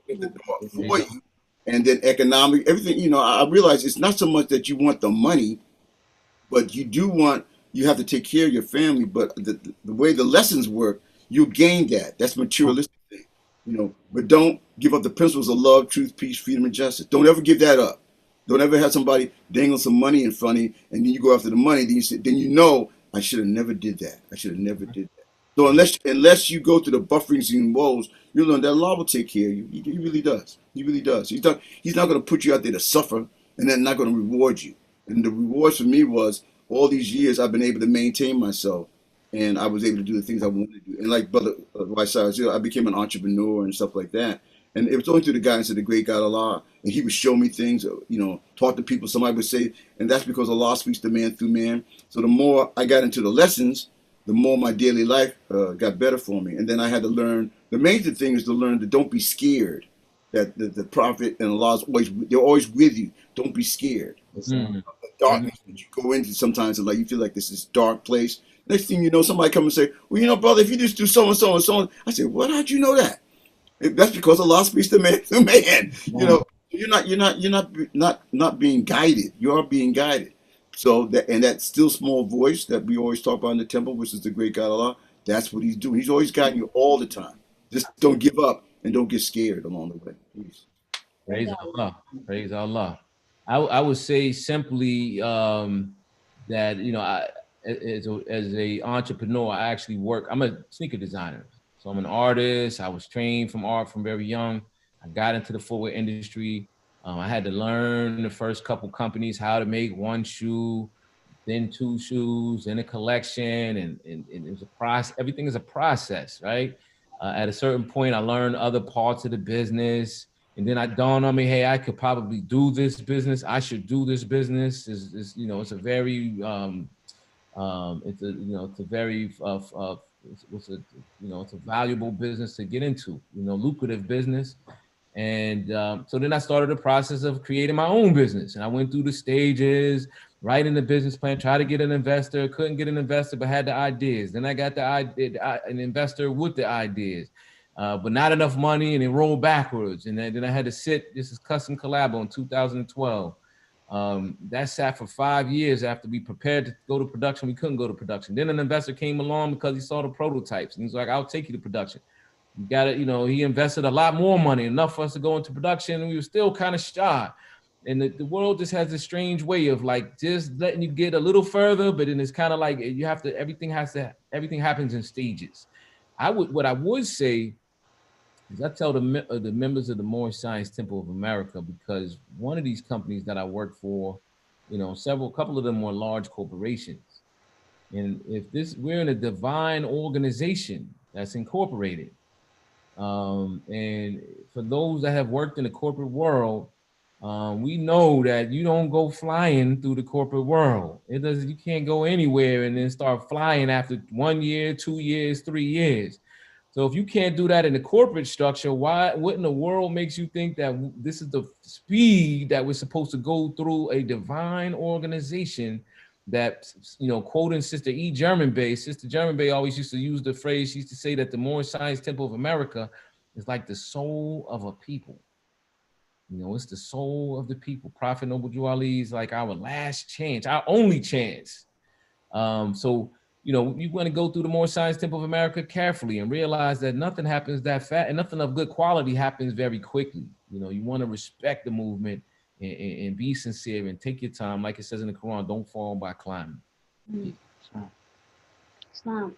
the door for you. And then economic, everything, I realize it's not so much that you want the money, but you do want, you have to take care of your family, but the way the lessons work, you gain that. That's materialistic thing, you know. But don't give up the principles of love, truth, peace, freedom, and justice. Don't ever give that up. Don't ever have somebody dangle some money in front of you, and then you go after the money. Then you know, I should have never did that. I should have never did that. So unless you go through the bufferings and woes, you learn that Allah will take care of you. He really does. He really does. He's not going to put you out there to suffer and then not going to reward you. And the rewards for me was all these years I've been able to maintain myself, and I was able to do the things I wanted to do. And like Brother Whiteside, I became an entrepreneur and stuff like that. And it was only through the guidance of the great God Allah, and He would show me things, you know, talk to people. Somebody would say, and that's because Allah speaks to man through man. So the more I got into the lessons, the more my daily life got better for me. And then I had to learn, the major thing is to learn to don't be scared, that the Prophet and Allah's they're always with you. Don't be scared. The darkness that you go into sometimes, like you feel like this is dark place. Next thing you know, somebody come and say, well, you know, brother, if you just do so and so and so on. I said, what? How'd you know that? That's because Allah speaks to man through man. You know, you're not being guided. You are being guided. So that still small voice that we always talk about in the temple, which is the great God Allah, that's what He's doing. He's always guiding you all the time. Just don't give up and don't get scared along the way. Please. Praise Allah. Praise Allah. I would say simply that, you know, as a entrepreneur, I actually work. I'm a sneaker designer. So I'm an artist. I was trained from art from very young. I got into the footwear industry. I had to learn the first couple companies how to make one shoe, then two shoes, then a collection, and it was a process. Everything is a process, right? At a certain point, I learned other parts of the business, and then it dawned on me, hey, I could probably do this business. I should do this business. You know, it's a very, it's a very it's a valuable business to get into, you know, lucrative business. And so then I started the process of creating my own business. And I went through the stages, writing the business plan, tried to get an investor, couldn't get an investor, but had the ideas. Then I got an investor with the ideas, but not enough money, and it rolled backwards. And then I had to sit, this is Custom Collabo in 2012. That sat for 5 years after we prepared to go to production. We couldn't go to production. Then an investor came along because he saw the prototypes, and he's like, I'll take you to production. You got it, you know, he invested a lot more money, enough for us to go into production, and we were still kind of shy. And the world just has this strange way of like just letting you get a little further, but then it's kind of like you have to, everything happens in stages. What I would say is I tell the members of the Moorish Science Temple of America, because one of these companies that I work for, you know, a couple of them were large corporations. And we're in a divine organization that's incorporated. And for those that have worked in the corporate world, we know that you don't go flying through the corporate world. You can't go anywhere and then start flying after 1 year, 2 years, 3 years. So if you can't do that in the corporate structure, what in the world makes you think that this is the speed that we're supposed to go through a divine organization that, you know, quoting Sister German Bay always used to use the phrase, she used to say that the Moorish Science Temple of America is like the soul of a people. You know, it's the soul of the people. Prophet Noble Drew Ali is like our last chance, our only chance. So, you know, you want to go through the Moorish Science Temple of America carefully and realize that nothing happens that fast, and nothing of good quality happens very quickly. You know, you want to respect the movement and be sincere and take your time. Like it says in the Quran, don't fall by climbing. Islam.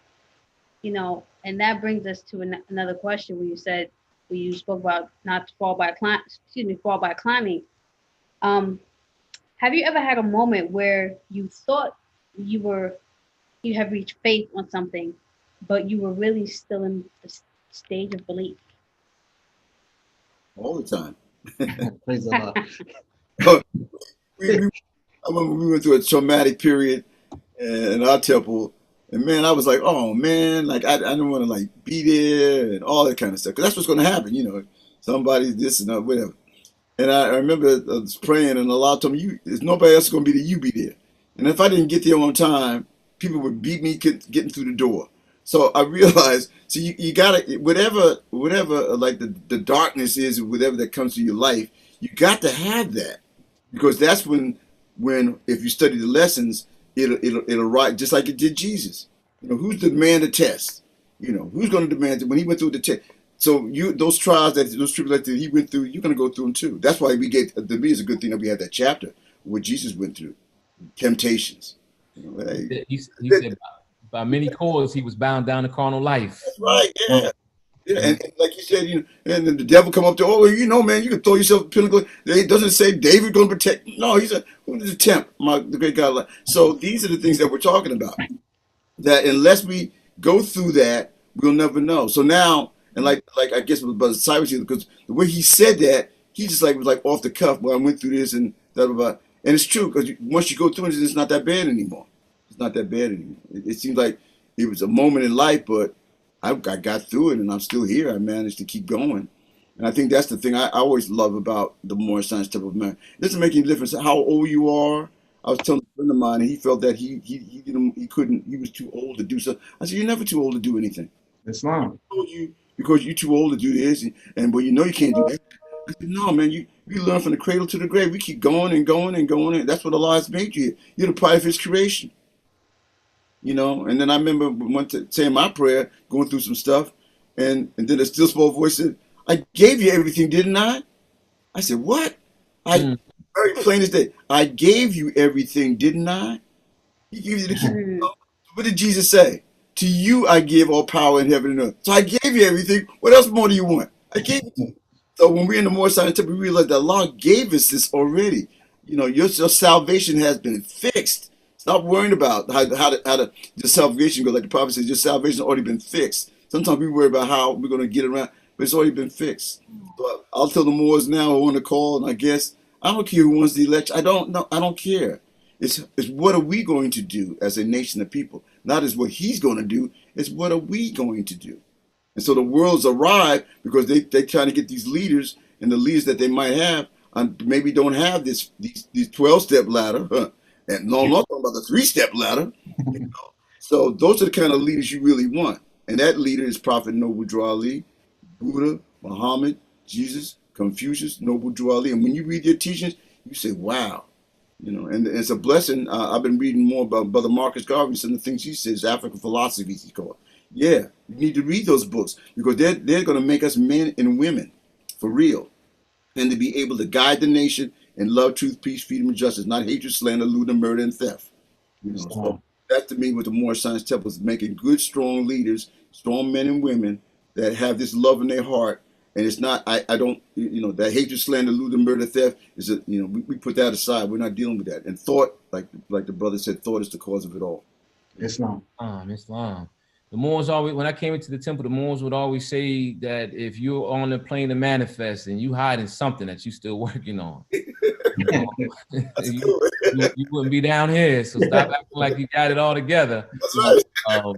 You know, and that brings us to another question when you spoke about not to fall by climbing. Have you ever had a moment where you thought you have reached faith on something, but you were really still in the stage of belief? All the time. Praise Allah. I remember we went through a traumatic period in our temple, and man, I was like, oh man, like I didn't want to like be there and all that kind of stuff, because that's what's going to happen, you know, somebody this and that, whatever. And I remember I was praying, and Allah told me, there's nobody else going to be there, you be there. And if I didn't get there on time, people would beat me getting through the door. So I realized, so you gotta, whatever like the darkness is, whatever that comes to your life, you got to have that, because that's when if you study the lessons, it'll rise just like it did Jesus. You know, who's the man to test? You know, who's going to demand it when he went through the test? So those trials those tribulations that he went through, you're going to go through them too. That's why we get, to me, it's a good thing that we have that chapter what Jesus went through, temptations. You know, He said by many cords he was bound down to carnal life. that's right, yeah. Yeah, and like you said, and then the devil come up to, oh, man, you can throw yourself at the pinnacle. It doesn't say David going to protect. No, he said, who did the tempt? The great God. So these are the things that we're talking about. That unless we go through that, we'll never know. So now, and like I guess with Brother Cyrus, because the way he said that, he just was like off the cuff. Well, I went through this and blah, blah, blah. And it's true, because once you go through it, it's not that bad anymore. It's not that bad anymore. It seems like it was a moment in life, but I got through it and I'm still here. I managed to keep going. And I think that's the thing I always love about the Moorish Science Temple of America. It doesn't make any difference how old you are. I was telling a friend of mine, and he felt that he couldn't, he was too old to do so. I said, you're never too old to do anything. Islam. I told you because you're too old to do this, but you can't do that. I said, no, man, you learn from the cradle to the grave. We keep going and going and going. And that's what Allah has made you. You're the pride of his creation. And then I remember saying my prayer, going through some stuff, and then a still small voice said, I gave you everything, didn't I? I said, what? Very plain as day. I gave you everything, didn't I? He gave you the key. What did Jesus say? To you I give all power in heaven and earth. So I gave you everything. What else more do you want? I gave it to you. So when we're in the Moorish Science Temple, we realize that Allah gave us this already. Your salvation has been fixed. Stop worrying about how the salvation goes. Like the prophet says, your salvation has already been fixed. Sometimes we worry about how we're going to get around, but it's already been fixed. But I'll tell the Moors now who on the call, and I guess I don't care who wins the election. I don't care. It's what are we going to do as a nation of people? Not as what he's going to do. It's what are we going to do? And so the world's arrived because they're trying to get these leaders, and the leaders that they might have maybe don't have these 12-step ladder. And no, I'm not talking about the 3-step ladder. So those are the kind of leaders you really want. And that leader is Prophet Noble Drew Ali, Buddha, Muhammad, Jesus, Confucius, Noble Drew Ali. And when you read their teachings, you say, wow. And it's a blessing. I've been reading more about Brother Marcus Garvey, some of the things he says, African philosophies, he called. Yeah, you need to read those books because they're going to make us men and women for real. And to be able to guide the nation and love, truth, peace, freedom, and justice, not hatred, slander, looting, murder, and theft. So that to me, what the Moorish Science Temple is making good, strong leaders, strong men and women that have this love in their heart. And it's not, I don't, that hatred, slander, looting, murder, theft is we put that aside. We're not dealing with that. And thought, like the brother said, thought is the cause of it all. Islam. Islam. The Moors always, when I came into the temple, the Moors would always say that if you're on the plane to manifest and you hiding something that you're still working on, you wouldn't be down here. So stop acting like you got it all together. That's right.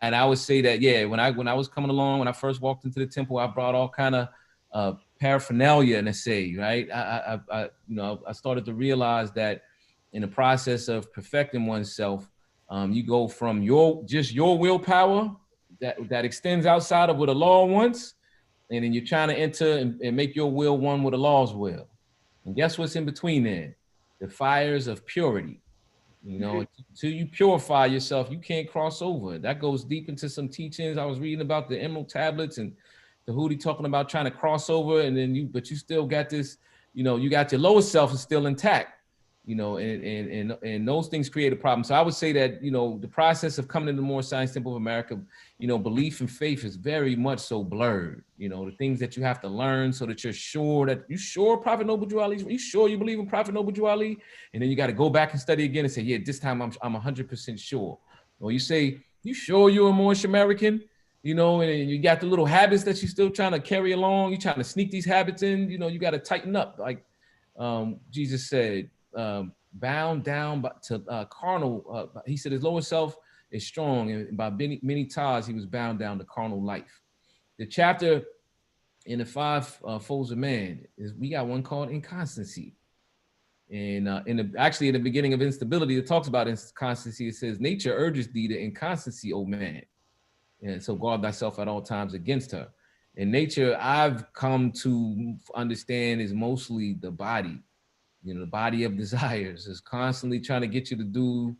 And I would say that, yeah, when I was coming along, when I first walked into the temple, I brought all kind of paraphernalia, and say, right. I started to realize that in the process of perfecting oneself, you go from your willpower that extends outside of what the law wants, and then you're trying to enter and make your will one with the law's will. And guess what's in between there? The fires of purity. Until you purify yourself, you can't cross over. That goes deep into some teachings. I was reading about the Emerald Tablets and the Houthi talking about trying to cross over, and then but you still got this, you got your lower self is still intact. And those things create a problem. So I would say that, the process of coming into the Moorish Science Temple of America, belief and faith is very much so blurred. The things that you have to learn so that you're sure Prophet Noble Drew Ali, you sure you believe in Prophet Noble Drew Ali? And then you got to go back and study again and say, yeah, this time I'm 100% sure. Or you say, you sure you're a Moorish American? And you got the little habits that you're still trying to carry along. You're trying to sneak these habits in, you got to tighten up. Like Jesus said, bound down to carnal. He said his lower self is strong, and by many ties he was bound down to carnal life. The chapter in the 5 folds of man is we got one called inconstancy, and in the beginning of instability, it talks about inconstancy. It says nature urges thee to inconstancy, O man, and so guard thyself at all times against her. And nature, I've come to understand, is mostly the body. You know, the body of desires is constantly trying to get you to do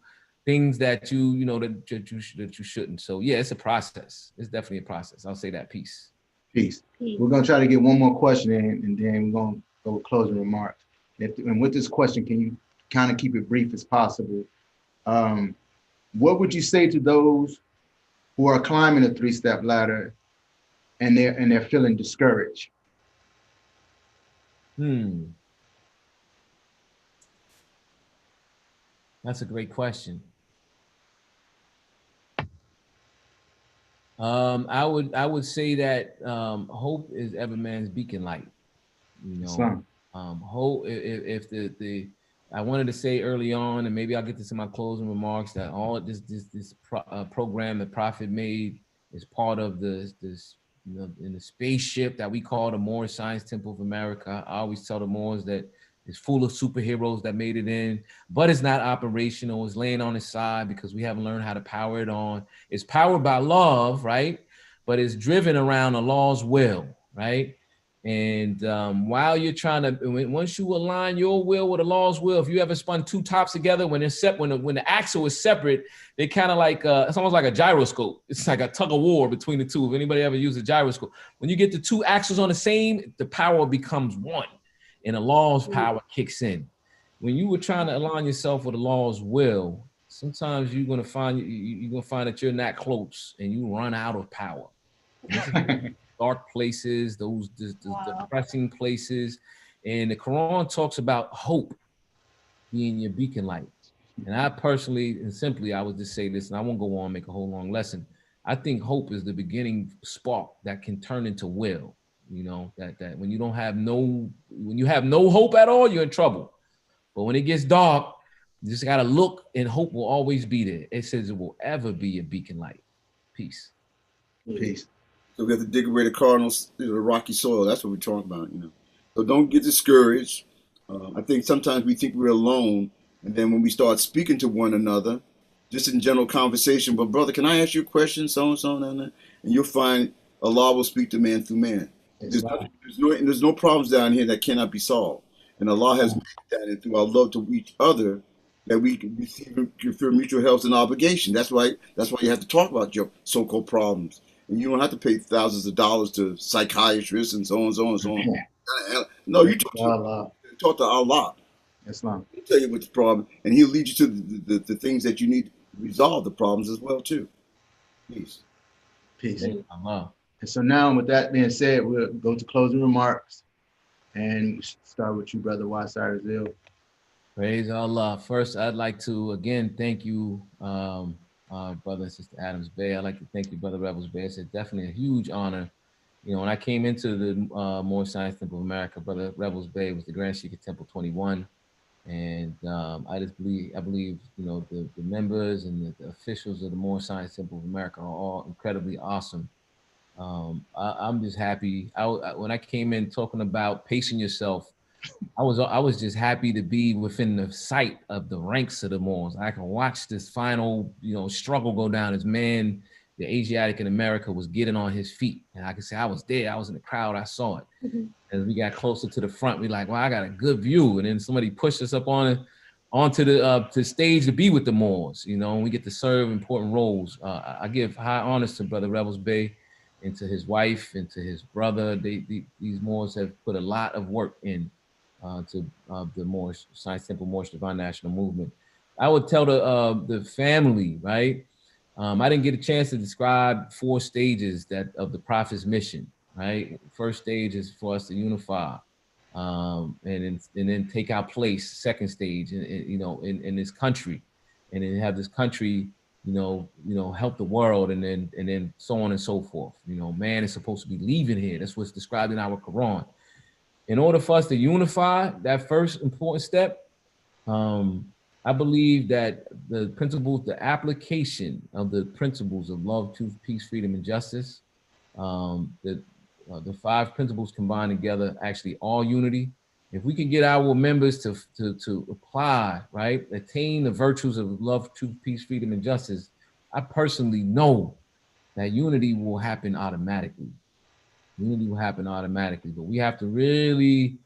things that that you shouldn't. So yeah, it's a process. It's definitely a process. I'll say that. Peace. Peace. Peace. We're gonna try to get one more question in, and then we're gonna go with closing remarks. And with this question, can you kind of keep it brief as possible? What would you say to those who are climbing a three-step ladder and they're feeling discouraged? That's a great question. I would say that hope is every man's beacon light. You know, hope. If the I wanted to say early on, and maybe I'll get this in my closing remarks, that all this program the Prophet made is part of this in the spaceship that we call the Moorish Science Temple of America. I always tell the Moors that it's full of superheroes that made it in, but it's not operational. It's laying on its side because we haven't learned how to power it on. It's powered by love, right? But it's driven around Allah's will, right? And while you're trying to, once you align your will with Allah's will, if you ever spun two tops together, when the axle is separate, they kind of like, it's almost like a gyroscope. It's like a tug of war between the two. If anybody ever used a gyroscope, when you get the two axles on the same, the power becomes one. And Allah's power kicks in. When you were trying to align yourself with Allah's will, sometimes you're gonna find that you're not close, and you run out of power. Dark places, those depressing places, and the Quran talks about hope being your beacon light. And I personally and simply, I would just say this, and I won't go on and make a whole long lesson. I think hope is the beginning spark that can turn into will. You know, that when you have no hope at all, you're in trouble. But when it gets dark, you just gotta look, and hope will always be there. It says it will ever be a beacon light. Peace. Peace. So we have to dig away the Cardinals, the rocky soil. That's what we're talking about, you know. So don't get discouraged. I think sometimes we think we're alone, and then when we start speaking to one another, just in general conversation, but brother, can I ask you a question? So and so, and you'll find Allah will speak to man through man. There's no problems down here that cannot be solved. And Allah has made that, and through our love to each other, that we can feel mutual health and obligation. That's why you have to talk about your so-called problems. And you don't have to pay thousands of dollars to psychiatrists and so on and so on and so on. No, you talk to Allah. Islam. He'll tell you what's the problem, and he'll lead you to the things that you need to resolve the problems as well, too. Peace. Peace. Allah. And so now, with that being said, we'll go to closing remarks, and start with you, Brother Osiris Zil. Praise Allah. First, I'd like to again thank you, brother and sister Adams Bey. I'd like to thank you, Brother Rebels Bey. It's definitely a huge honor. You know, when I came into the Moorish Science Temple of America, Brother Rebels Bey was the Grand Sheikh of Temple 21. And I believe, you know, the members and the officials of the Moorish Science Temple of America are all incredibly awesome. I'm just happy. When I came in talking about pacing yourself, I was just happy to be within the sight of the ranks of the Moors. I can watch this final, you know, struggle go down as man, the Asiatic in America was getting on his feet. And I can say I was there. I was in the crowd. I saw it. Mm-hmm. As we got closer to the front, we like, well, I got a good view. And then somebody pushed us up onto the stage to be with the Moors, you know, and we get to serve important roles. I give high honors to Brother Rebels Bey and to his wife and to his brother. These Moors have put a lot of work in to the Moorish Science Temple Moorish Divine National Movement. I would tell the family, right? I didn't get a chance to describe 4 stages of the Prophet's mission, right? First stage is for us to unify, and then take our place. Second stage, in this country, and then have this country, you know, help the world, and then so on and so forth. You know, man is supposed to be leaving here. That's what's described in our Quran. In order for us to unify, that first important step, I believe that the principles, the application of the principles of love, truth, peace, freedom, and justice, the 5 principles combined together, actually all unity. If we can get our members to apply, right, attain the virtues of love, truth, peace, freedom, and justice, I personally know that unity will happen automatically. Unity will happen automatically, but we have to really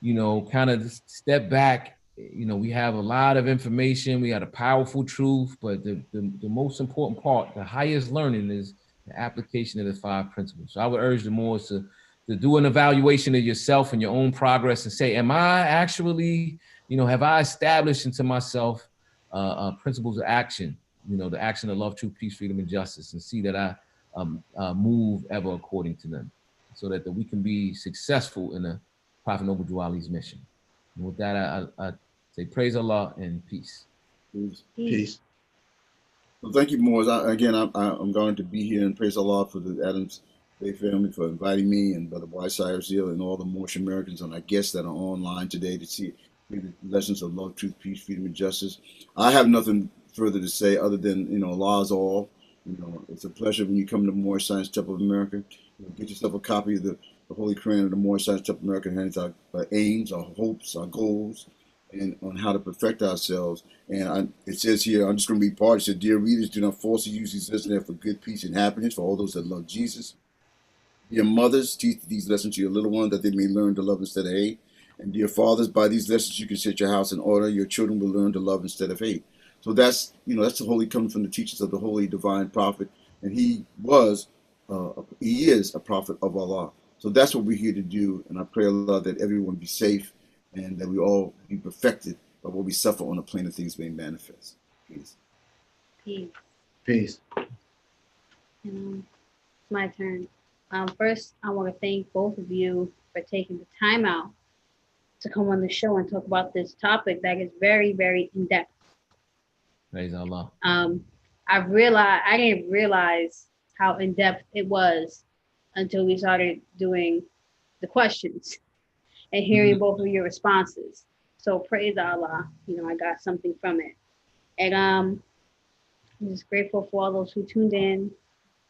kind of step back. We have a lot of information. We got a powerful truth, but the most important part, the highest learning, is the application of the 5 principles. So I would urge the Moors to do an evaluation of yourself and your own progress and say, am I actually, have I established into myself principles of action, the action of love, truth, peace, freedom, and justice, and see that I move ever according to them, so that we can be successful in the Prophet Noble Drew Ali's mission. And with that, I say praise Allah and peace. Peace. Well, thank you, Moors. I'm going to be here and praise Allah for the Adams Bay family for inviting me, and Brother Y. Cyrus Hill and all the Moorish Americans and our guests that are online today to see the lessons of love, truth, peace, freedom, and justice. I have nothing further to say other than, Allah is all. It's a pleasure when you come to Moorish Science Temple of America. Get yourself a copy of the Holy Quran of the Moorish Science Temple of America, and our aims, our hopes, our goals, and on how to perfect ourselves. And it says here, I'm just going to be part. It says, dear readers, do not falsely use these lessons there for good, peace, and happiness for all those that love Jesus. Dear mothers, teach these lessons to your little ones that they may learn to love instead of hate. And dear fathers, by these lessons you can set your house in order. Your children will learn to love instead of hate. So that's the holy coming from the teachings of the holy divine prophet, and he is a prophet of Allah. So that's what we're here to do, and I pray Allah that everyone be safe and that we all be perfected by what we suffer on the plane of things being manifest. Peace. Peace. Peace. It's my turn. First, I want to thank both of you for taking the time out to come on the show and talk about this topic that is very, very in-depth. Praise Allah. I didn't realize how in-depth it was until we started doing the questions and hearing both of your responses. So praise Allah, I got something from it. And I'm just grateful for all those who tuned in.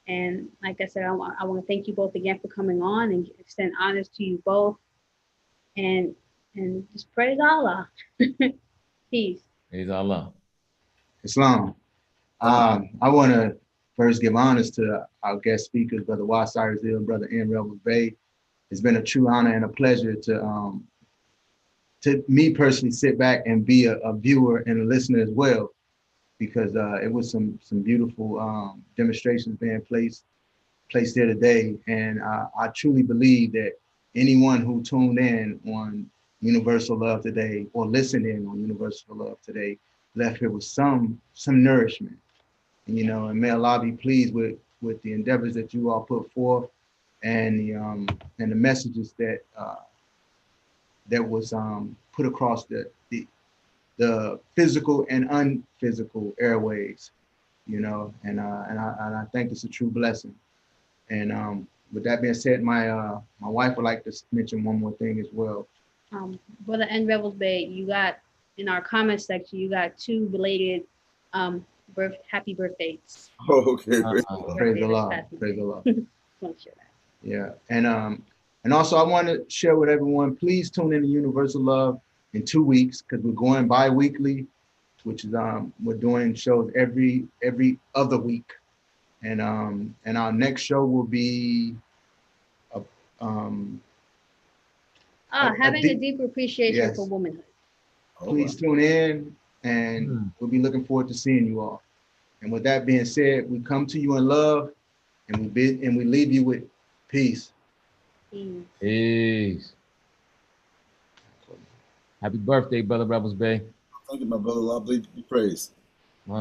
And like I said, I want to thank you both again for coming on and extend honors to you both. And just praise Allah. Peace. Praise Allah. Islam. I want to first give honors to our guest speakers, Brother Y. Cyrus Hill, Brother N. Revels Bey. It's been a true honor and a pleasure to me personally sit back and be a viewer and a listener as well, because it was some beautiful demonstrations being placed there today. And I truly believe that anyone who tuned in on Universal Love today or listened in on Universal Love today left here with some nourishment. And may Allah be pleased with the endeavors that you all put forth and the messages that was put across the physical and unphysical airways, and I think it's a true blessing. And with that being said, my wife would like to mention one more thing as well. Brother N. Revels Bey, you got in our comment section, you got 2 belated happy birthdays. Oh, okay. Praise Allah. Praise Allah. Want to share that. Yeah, and also I want to share with everyone, please tune in to Universal Love in 2 weeks, because we're going bi-weekly, which is we're doing shows every other week, and our next show will be having a deeper appreciation for womanhood. Please tune in, and we'll be looking forward to seeing you all. And with that being said, we come to you in love, and we leave you with peace. Peace. Happy birthday, Brother Revels Bey. Thank you, my brother. Allah be praised.